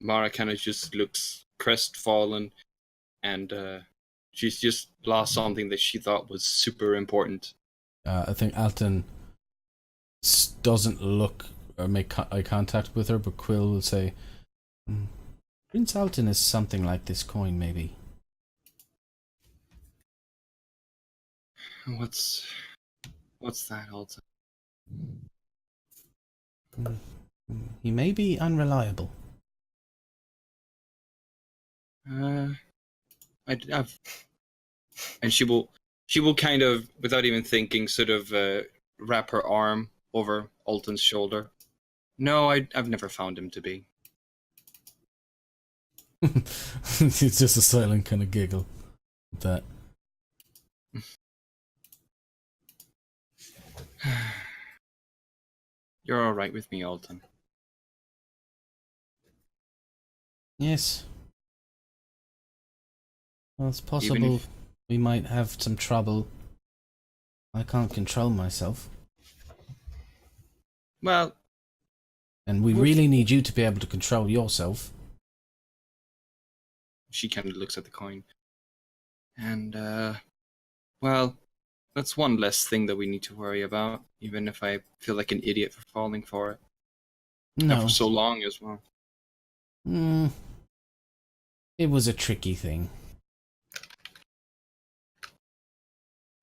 Mara kind of just looks crestfallen, and she's just lost something that she thought was super important. I think Alton doesn't look or make eye contact with her, but Quill will say, Prince Alton is something like this coin, maybe. What's that, Alton? He may be unreliable. I've, and she will kind of, without even thinking, sort of wrap her arm over Alton's shoulder. No, I've never found him to be. It's just a silent kind of giggle. That. You're all right with me, Alton. Yes. Well, it's Even possible if- we might have some trouble. I can't control myself. Well, And we really need you to be able to control yourself. she kind of looks at the coin. And, well, that's one less thing that we need to worry about, even if I feel like an idiot for falling for it. And No. for so long as well. It was a tricky thing.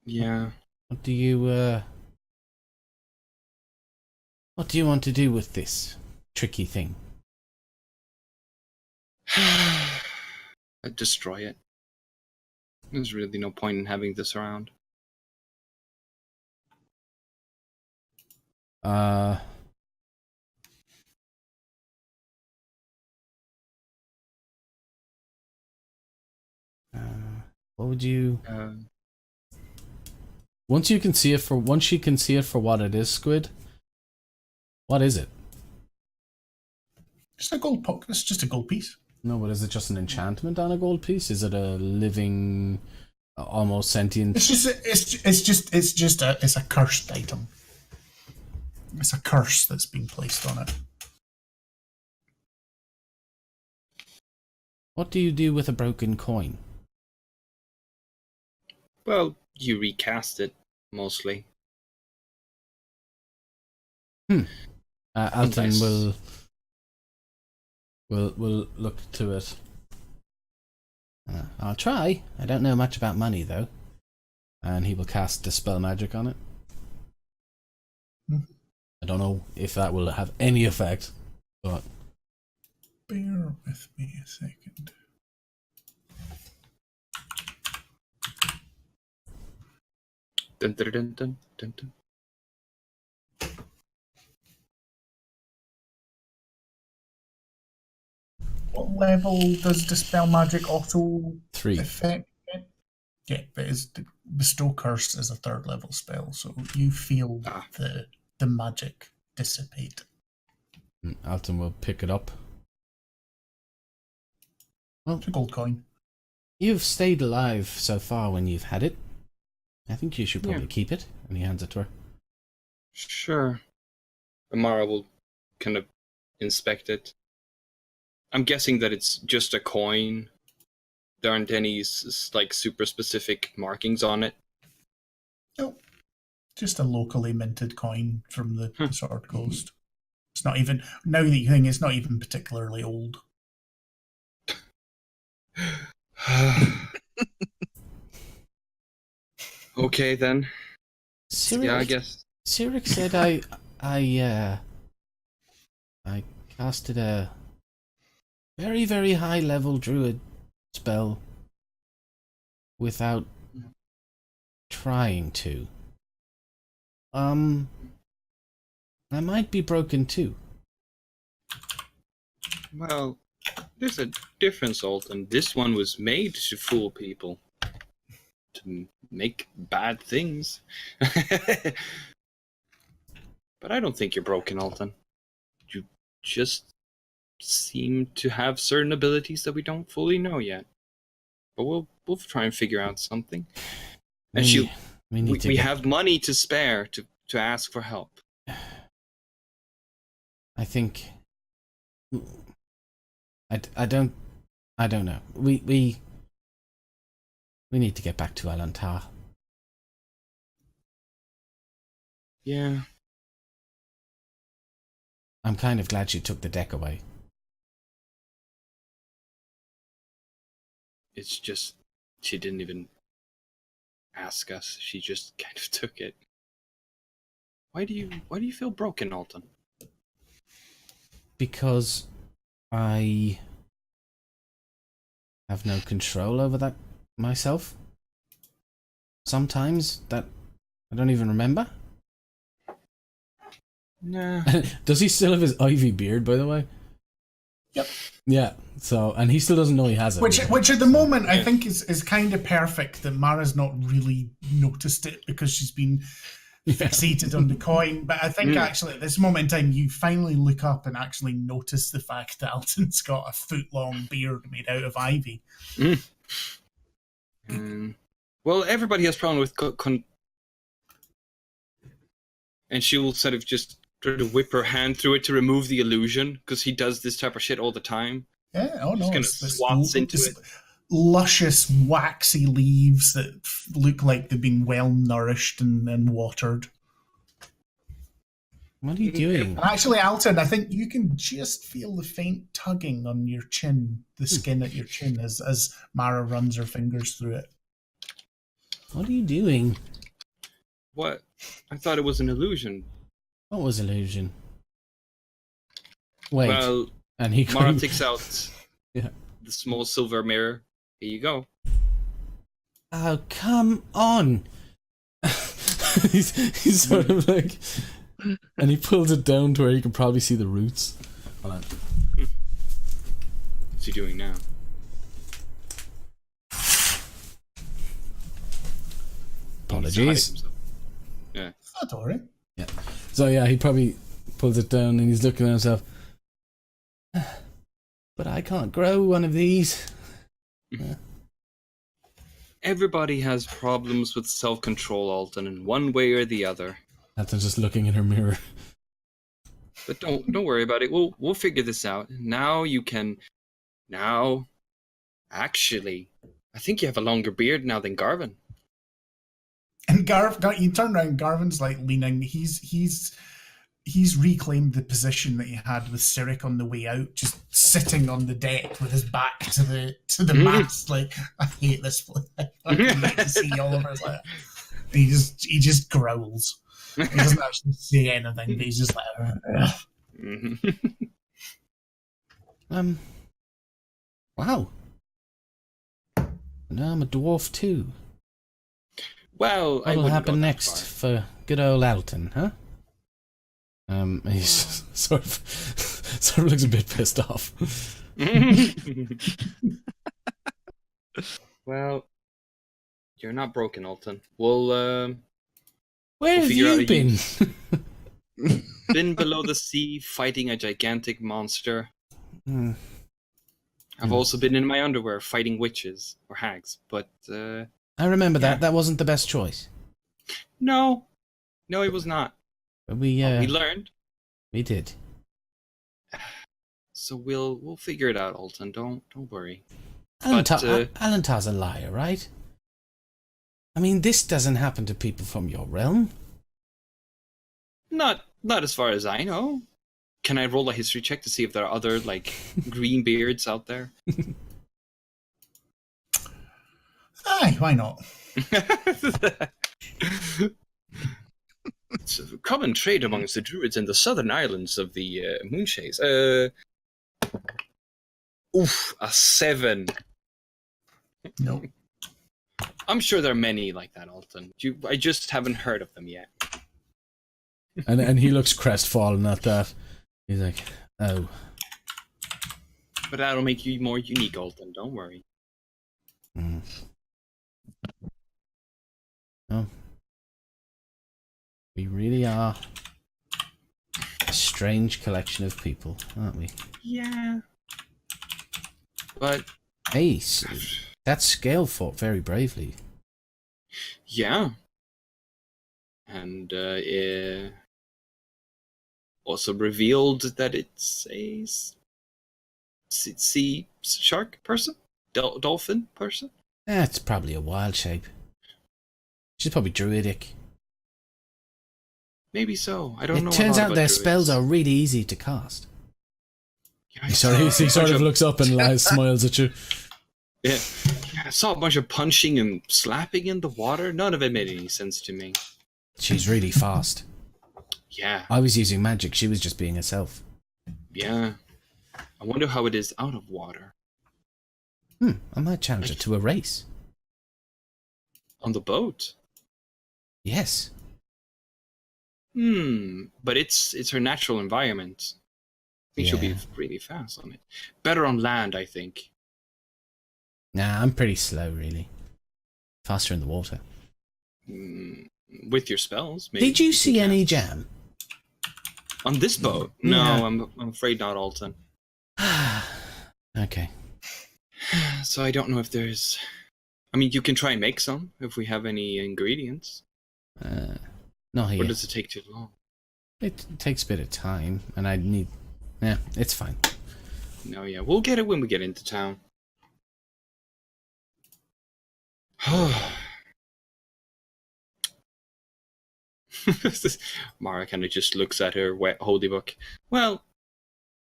Yeah. What do you want to do with this tricky thing? I'd destroy it. There's really no point in having this around. What would you... Uh, Once you can see it for... Once she can see it for what it is, Squid, what is it? Just a gold pocket. It's just a gold piece. No, but is it just an enchantment on a gold piece? Is it a living, almost sentient... It's a cursed item. It's a curse that's been placed on it. What do you do with a broken coin? well, you recast it, mostly. Alton Nice. will look to it. I'll try. I don't know much about money, though. And he will cast Dispel Magic on it. I don't know if that will have any effect, but... Bear with me a second. Dun, dun, dun, dun, dun, dun. What level does Dispel Magic auto 3. effect? Yeah, but Bestow Curse is a 3rd level spell, so you feel the magic dissipate. Alton will pick it up. Well, It's a gold coin. you've stayed alive so far when you've had it. I think you should probably keep it. And he hands it to her. Sure. Amara will kind of inspect it. I'm guessing that it's just a coin. There aren't any like super specific markings on it. Nope. Just a locally minted coin from the Sword Coast. It's not even, now that you think, it's not even particularly old. Okay then. Cyric, Yeah, I guess. Cyric said I casted a very, very high level druid spell without trying to. I might be broken too. Well, there's a difference, Alton. This one was made to fool people. To make bad things. But I don't think you're broken, Alton. You just seem to have certain abilities that we don't fully know yet. But we'll try and figure out something. And we have money to spare to ask for help. I think I don't know. We need to get back to Alantar. Yeah. I'm kind of glad she took the deck away. It's just she didn't even ask us. She just kind of took it. Why do you feel broken, Alton? Because I have no control over that myself. Sometimes that I don't even remember. Nah. Does he still have his ivy beard, by the way? Yep. Yeah. So, and he still doesn't know he has it. Which at the moment I think is kind of perfect that Mara's not really noticed it because she's been fixated on the coin. But I think actually at this moment in time you finally look up and actually notice the fact that Alton's got a foot-long beard made out of ivy. Well, everybody has problem with and she will sort of just try to whip her hand through it to remove the illusion because he does this type of shit all the time. Yeah, oh no, just kind of swats into it. Luscious, waxy leaves that look like they've been well nourished and watered. What are you doing? Actually, Alton, I think you can just feel the faint tugging on your chin, the skin at your chin, as Mara runs her fingers through it. What are you doing? What? I thought it was an illusion. What was illusion? Wait. Well, and he Mara takes out the small silver mirror. Here you go. Oh, come on! he's sort of like... And he pulls it down to where you can probably see the roots. Hold on. What's he doing now? Apologies. Yeah. Oh, don't worry. Yeah. So yeah, he probably pulls it down and he's looking at himself. But I can't grow one of these. Everybody has problems with self-control, Alton, in one way or the other. Alton's just looking in her mirror. But don't worry about it. We'll figure this out. Now you can. Now, actually, I think you have a longer beard now than Garvin. And you turn around. Garvin's like leaning. He's reclaimed the position that he had with Cyric on the way out, just sitting on the deck with his back to the mast. Like, I hate this place. I can't wait to see Oliver's like. He just growls. He doesn't actually say anything, but he's just like. Wow. Now I'm a dwarf too. Well, what'll happen next for good old Alton, huh? He's sort of looks a bit pissed off. Well, you're not broken, Alton. Where have you been? Been below the sea fighting a gigantic monster. I've also been in my underwear fighting witches or hags, but I remember that. That wasn't the best choice. No, it was not. But we learned. We did. So we'll figure it out, Alton. Don't worry. Alantar's a liar, right? I mean, this doesn't happen to people from your realm. Not as far as I know. Can I roll a history check to see if there are other like green beards out there? Aye, why not? It's a common trait amongst the druids in the southern islands of the Moonshades. A 7. No. I'm sure there are many like that, Alton. I just haven't heard of them yet. And he looks crestfallen at that. He's like, oh. But that'll make you more unique, Alton. Don't worry. Mm. Oh. We really are a strange collection of people, aren't we? Yeah. But Hey, that scale fought very bravely. yeah. And also revealed that it's a sea shark person? Dolphin person? It's probably a wild shape. She's probably druidic. Maybe so. I don't know. It turns out their druids. spells are really easy to cast. Yeah, He sort of looks up and smiles at you. Yeah, I saw a bunch of punching and slapping in the water. None of it made any sense to me. She's really fast. Yeah, I was using magic, she was just being herself. yeah. I wonder how it is out of water. I might challenge her to a race. On the boat? Yes. But it's her natural environment. I think she'll be really fast on it. Better on land, I think. Nah, I'm pretty slow, really. Faster in the water. With your spells, maybe. Did you see any jam? On this boat? No, Yeah. I'm afraid not, Alton. Okay. So I don't know if there's... I mean, you can try and make some, if we have any ingredients. Not here. Or does it take too long? It takes a bit of time, and I need... Yeah, it's fine. No, yeah, we'll get it when we get into town. Mara kind of just looks at her wet holy book. Well,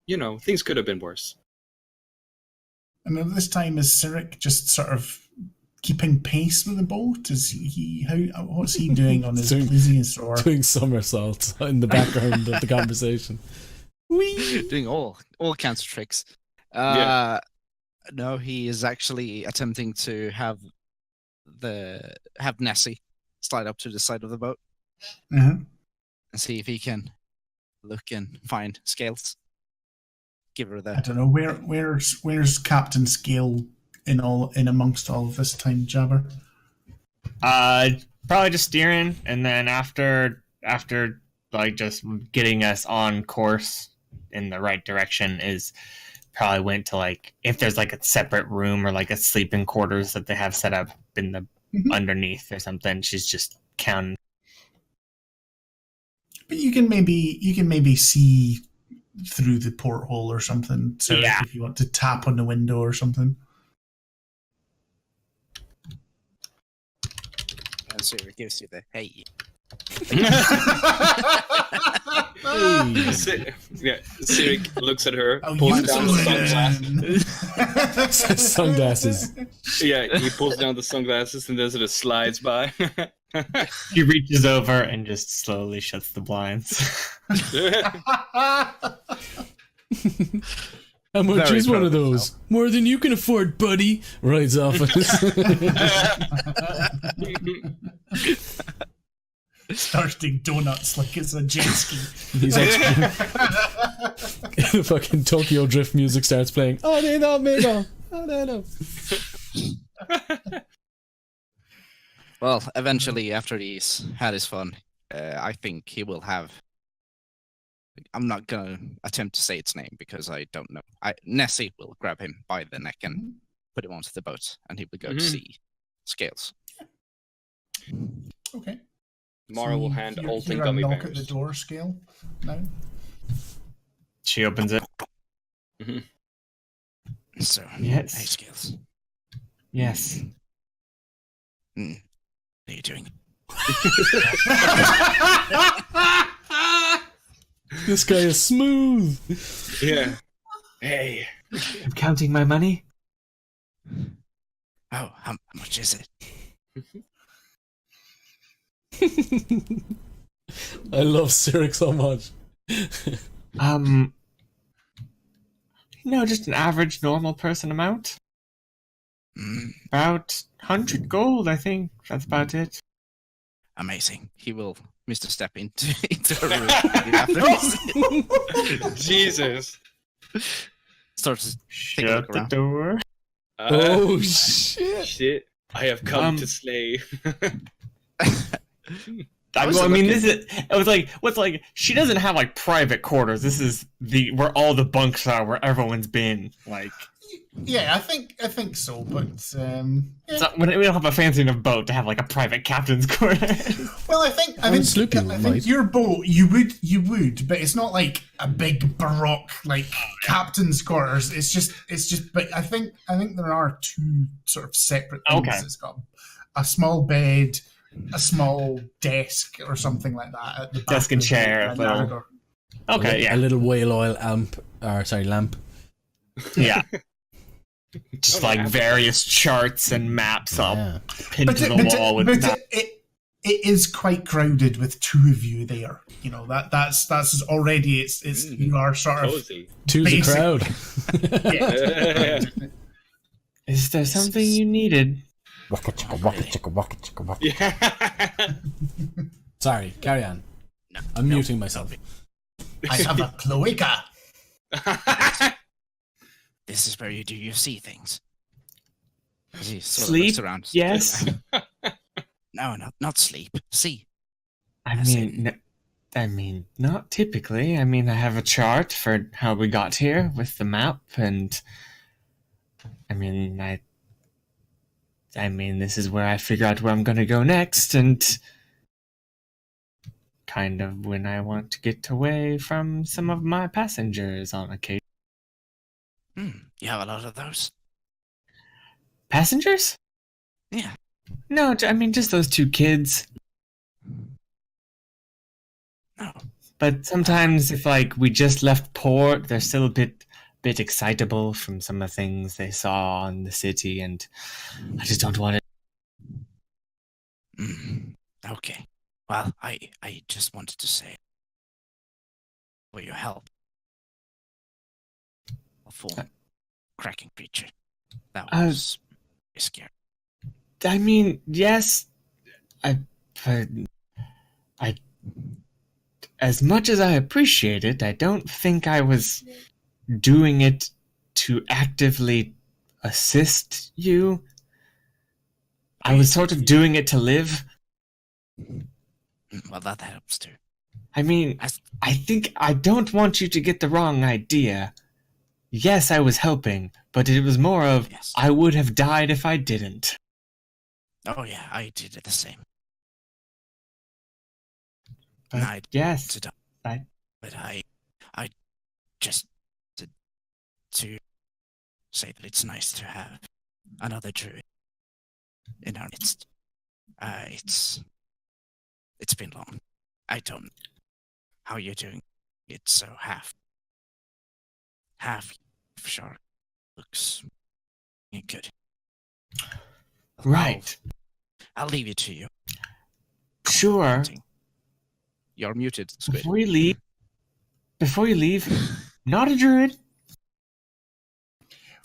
you know, things could have been worse. And at this time, is Cyric just sort of keeping pace with the boat? Is he? What's he doing on his plesiosaur? Doing somersaults in the background of the conversation. Whee! Doing all kinds of tricks. Yeah. No, he is actually attempting to have Nessie slide up to the side of the boat Uh-huh. and see if he can look and find Scales. Give her I the. don't know where's Captain Scale in amongst all of this time, Jabber. Probably just steering, and then after like just getting us on course in the right direction is probably went to like if there's like a separate room or like a sleeping quarters that they have set up in the underneath or something. She's just counting. But you can maybe see through the porthole or something. So Yeah. if you want to tap on the window or something. And so it gives you the hey. Cyric looks at her, Oh, pulls you down the sunglasses. Sunglasses. Yeah, he pulls down the sunglasses and does it as slides by. She reaches over and just slowly shuts the blinds. How much Very is one proud of of those? More than you can afford, buddy. Rides off. Starts doing donuts like it's a jet ski. He's like, the fucking Tokyo Drift music starts playing. Oh, they don't make it. Oh, no. Well, eventually, after he's had his fun, I think he will have. I'm not gonna attempt to say its name because I don't know. Nessie will grab him by the neck and put him onto the boat, and he will go to see Scales. Okay. Mara will hand you Alton hear a gummy knock at the bears. door, Scale. No. She opens it. So, Yes. hey, Scales, Yes. what are you doing? This guy is smooth. Yeah. Hey. I'm counting my money. Oh, how much is it? I love Cyric so much. Just an average normal person amount. About 100 gold, I think. That's about it. Amazing. He will misstep into a room after Jesus. starts taking a Shut look the around. door. Oh shit! Shit. I have come to slay. She doesn't have like private quarters. This is where all the bunks are, where everyone's been. Like, Yeah, I think so, but yeah. we don't have a fancy enough boat to have like a private captain's quarters. Well, I think your boat you would, but it's not like a big baroque like captain's quarters. It's just. But I think there are two sort of separate things. Okay. It's got a small bed, a small desk, or something like that at the back. Desk and of the chair, boat, little- Okay, A little whale oil lamp. Yeah. Just like various charts and maps all pinned to the wall with maps. It is quite crowded with two of you there. You know that's already it's you are sort of Cozy. Two's a basic- crowd. yeah. Is there something you needed? Waka chicka waka chicka waka chicka waka. Yeah. Sorry, carry on. No, I'm muting myself. I have a cloaca. This is where you do your sea things. He sort of Sleep? looks around. Yes. No, not sleep. See. I mean, not typically. I mean, I have a chart for how we got here with the map, and I mean, this is where I figure out where I'm going to go next, and kind of when I want to get away from some of my passengers on occasion. You have a lot of those? Passengers? Yeah. No, I mean, just those two kids. No. But sometimes if, like, we just left port, they're still a bit excitable from some of the things they saw in the city, and I just don't want it. Okay. Well, I just wanted to say for your help. For cracking creature. That was scary. I mean, yes, but as much as I appreciate it, I don't think I was doing it to actively assist you. I was sort of doing it to live. Well, that helps too. I mean, I think I don't want you to get the wrong idea. Yes, I was helping, but it was more of I would have died if I didn't. Oh yeah, I did it the same. But yes, to die. But I just to say that it's nice to have another druid in our midst. It's been long. I don't know how you're doing it, so half shark looks good. Right. I'll leave it to you. Sure. You're muted, Squid. Before you leave, not a druid.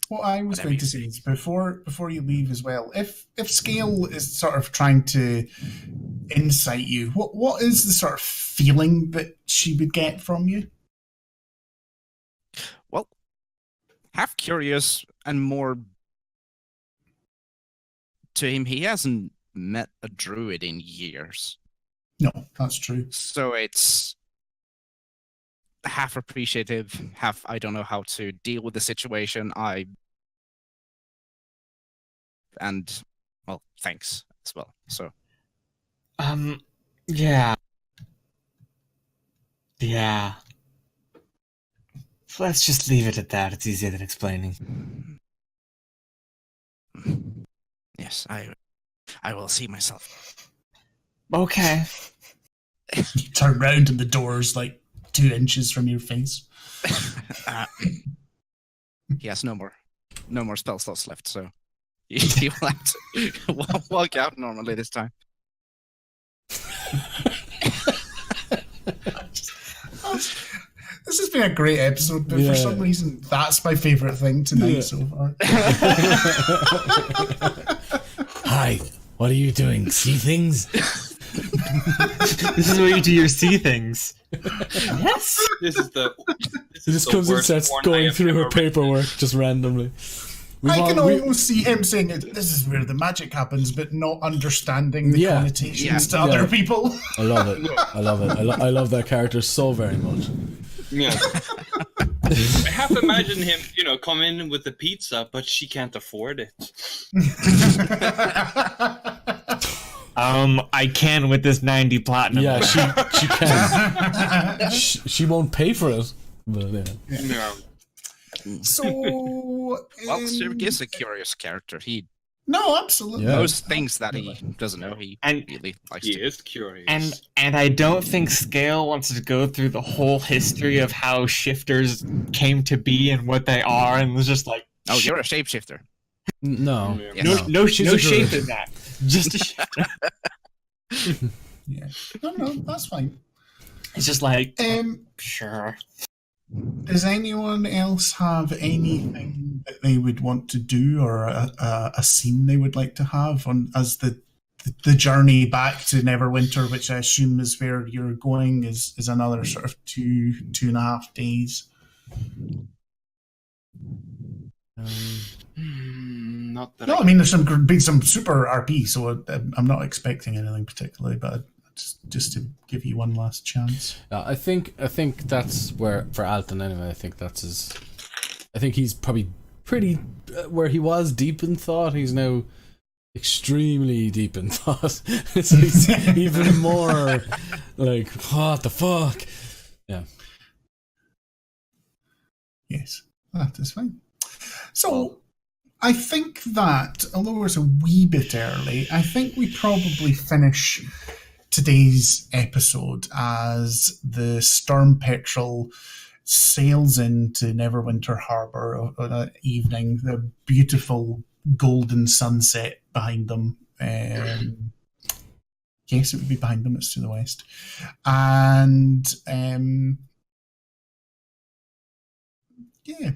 What I was going to say is before you leave as well, if Scale is sort of trying to insight you, what is the sort of feeling that she would get from you? Well, half curious and more to him. He hasn't met a druid in years. No, that's true. So it's half appreciative, half I don't know how to deal with the situation. Well, thanks as well. So Yeah. Let's just leave it at that. It's easier than explaining. Yes, I will see myself. Okay. You turn round and the door's like 2 inches from your face. He has no more spell slots left, so he will have to walk out normally this time. This has been a great episode, but for some reason, that's my favourite thing tonight so far. Hi, what are you doing? See things? This is where you do your see things. Yes. This is the. He just comes and starts going through her paperwork just randomly. I can almost see him saying, "This is where the magic happens," but not understanding the connotations to other people. I love it. I love it. I love that character so very much. Yeah. I half imagine him, come in with the pizza, but she can't afford it. I can with this 90 platinum. Yeah, she can. she won't pay for it. But, No. So, Well, Sirk is a curious character. He no, absolutely. knows things that he doesn't know. He really likes He to. is curious. And I don't think Scale wants to go through the whole history of how shifters came to be and what they are, and was just like, Oh, you're a shapeshifter. no. Yeah. Yes. no She's a shape druid. in that. Just a shifter. Yeah. No, that's fine. It's just like, Um, sure. Does anyone else have anything that they would want to do, or a scene they would like to have on as the journey back to Neverwinter, which I assume is where you're going, is another sort of 2.5 days? Not that. No, I mean there's been some super RP, so I'm not expecting anything particularly, but just to give you one last chance. I think that's where for Alton anyway. I think he's probably pretty where he was deep in thought. He's now extremely deep in thought. So he's even more like, what the fuck? Yeah. Yes, that is fine. So, I think that, although it's a wee bit early, I think we probably finish today's episode as the Storm Petrel sails into Neverwinter Harbour on an evening, the beautiful golden sunset behind them. Yes, it would be behind them, it's to the west. And yeah,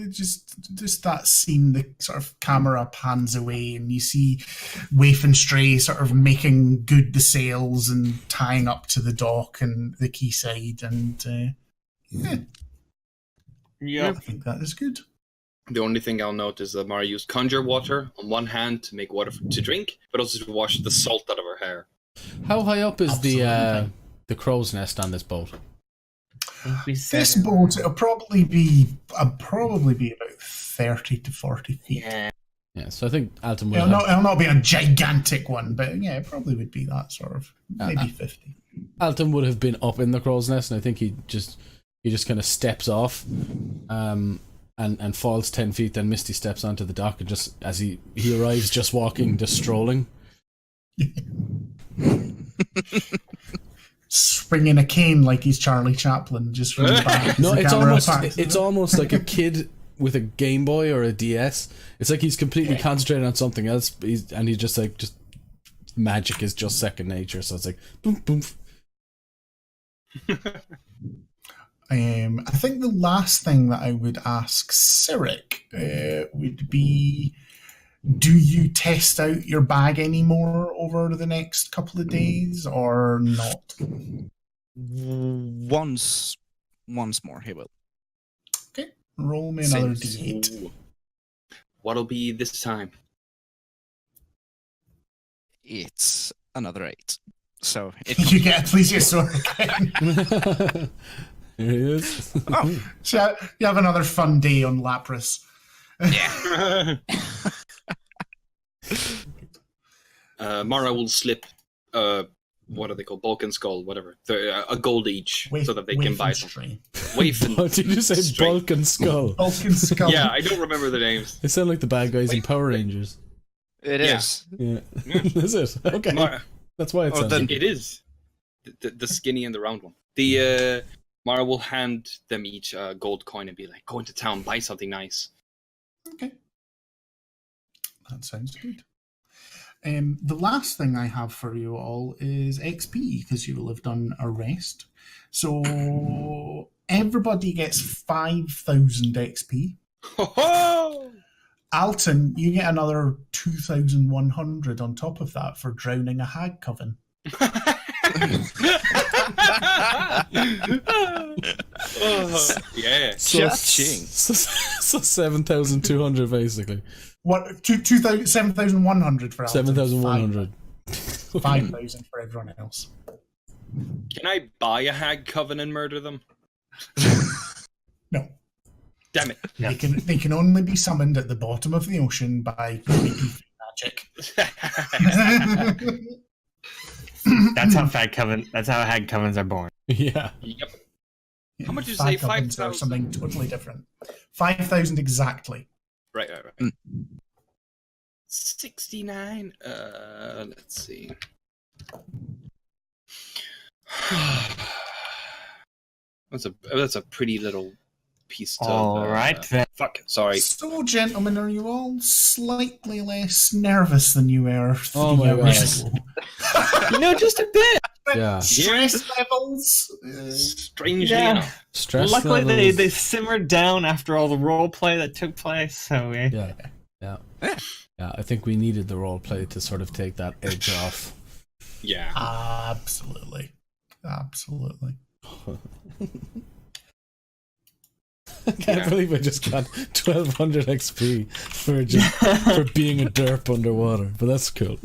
just that scene, the sort of camera pans away and you see Waif and Stray sort of making good the sails and tying up to the dock and the quayside, and Yeah. I think that is good. The only thing I'll note is that Mara used conjure water on one hand to make water to drink, but also to wash the salt out of her hair. How high up is Absolutely. the crow's nest on this boat? This boat, it'll probably be about 30 to 40 feet. Yeah. Yeah, so I think Alton will It'll not be a gigantic one, but yeah, it probably would be that sort of, maybe 50. Alton would have been up in the crow's nest, and I think he just kind of steps off, and falls 10 feet. Then Misty steps onto the dock, and just as he arrives, just walking, just strolling. Swinging a cane like he's Charlie Chaplin, just from the back. No, as the camera pans. it's almost like a kid with a Game Boy or a DS. It's like he's completely concentrated on something else, and he's just like, just magic is just second nature. So it's like boom, boom. I think the last thing that I would ask Cyric would be, do you test out your bag anymore over the next couple of days or not? Once more, he will. Okay, roll me another D8. Ooh. What'll be this time? It's another 8. So it You get a plesiosaur again. Here he is. Oh, So you have another fun day on Lapras. yeah. Mara will slip, what are they called? Balkan Skull, whatever. A gold each, so that they can buy some. Waif and What did you say? Stray. Balkan Skull. Balkan Skull. Yeah, I don't remember the names. They sound like the bad guys in Power Rangers. It Yeah. is. Yeah. Is it? Okay. Mara, That's why it Oh, sounds then- like it is. The skinny and the round one. The Mara will hand them each a gold coin and be like, "Go into town, buy something nice." Okay. That sounds good. The last thing I have for you all is XP, because you will have done a rest. So everybody gets 5,000 XP. Ho-ho! Alton, you get another 2,100 on top of that for drowning a hag coven. Yeah. Cha-ching. So 7,200 basically. What? 7,100 for Alton. 7,100. 5,000 for everyone else. Can I buy a hag coven and murder them? No. Damn it. They can only be summoned at the bottom of the ocean by creepy magic. That's how hag covens are born. Yeah. Yep. Yeah, How much did you fag say? covens are 5,000? something totally different. 5,000 exactly. Right. 69. Let's see. That's a pretty little piece to. All right, then. Fuck. Sorry. So, gentlemen, are you all slightly less nervous than you were 3 Oh my hours God. ago? Just a bit. Yeah. Stress levels? Strangely Yeah. enough. Stress Luckily, levels. they simmered down after all the role play that took place. So Yeah. I think we needed the role play to sort of take that edge off. Yeah. Absolutely. I can't believe I just got 1,200 XP for being a derp underwater, but that's cool.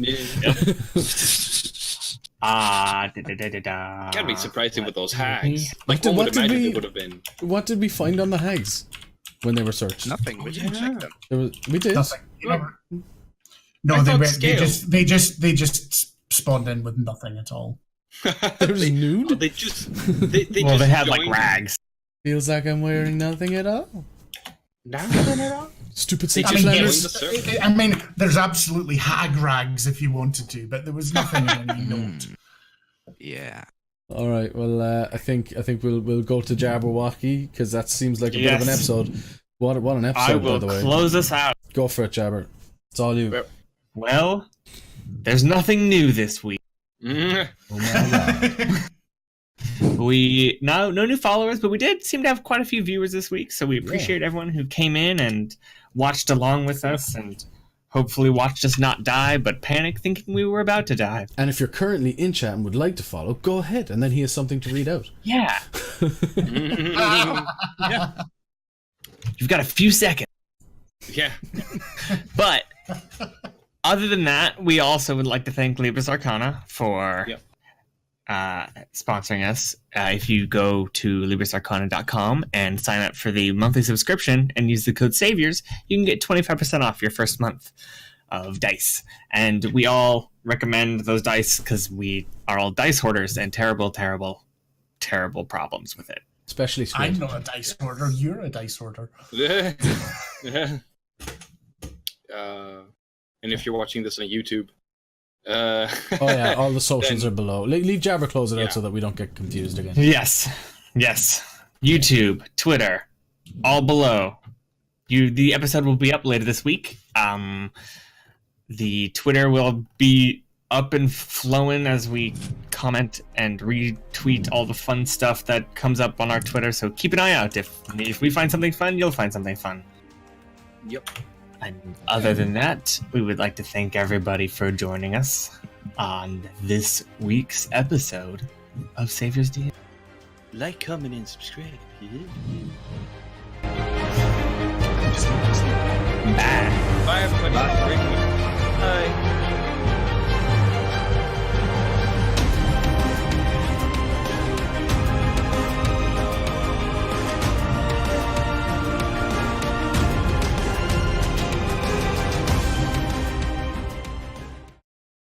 Gotta be surprising with those hags. Like, What one would did imagine we- it would have been. What did we find on the hags when they were searched? Nothing. We didn't check them. We did. Nothing. You never... I No, thought they just spawned in with nothing at all. There was nude? They just. they just had like joined- rags. Feels like I'm wearing nothing at all. Nothing at all. Stupid They I citrus mean, joined letters. the server. I mean, there's absolutely hag rags if you wanted to, but there was nothing in any note. Yeah. All right. Well, I think we'll go to Jabberwocky because that seems like a bit of an Yes. episode. What an episode, I by will the way. close us out. Go for it, Jabber. It's all you. Well, there's nothing new this week. Mm. Oh my God. No new followers, but we did seem to have quite a few viewers this week, so we appreciate everyone who came in and watched along with us and hopefully watched us not die but panic thinking we were about to die. And if you're currently in chat and would like to follow, go ahead, and then he has something to read out. Yeah. You've got a few seconds. Yeah. But other than that, we also would like to thank Libris Arcana for sponsoring us. If you go to librisarcana.com and sign up for the monthly subscription and use the code SAVIOURS, you can get 25% off your first month of dice. And we all recommend those dice because we are all dice hoarders and terrible problems with it. Especially Squid. I'm not a dice hoarder. You're a dice hoarder. And if you're watching this on YouTube, Oh yeah, all the socials Then- are below. Leave Jabber close it Yeah. out so that we don't get confused again. Yes. YouTube, Twitter, all below. The episode will be up later this week. The Twitter will be up and flowing as we comment and retweet all the fun stuff that comes up on our Twitter. So keep an eye out. If we find something fun, you'll find something fun. Yep. And other than that, we would like to thank everybody for joining us on this week's episode of Saviours DND. Like, comment, and subscribe. Bye. Bye, everybody. Have a great week. Bye.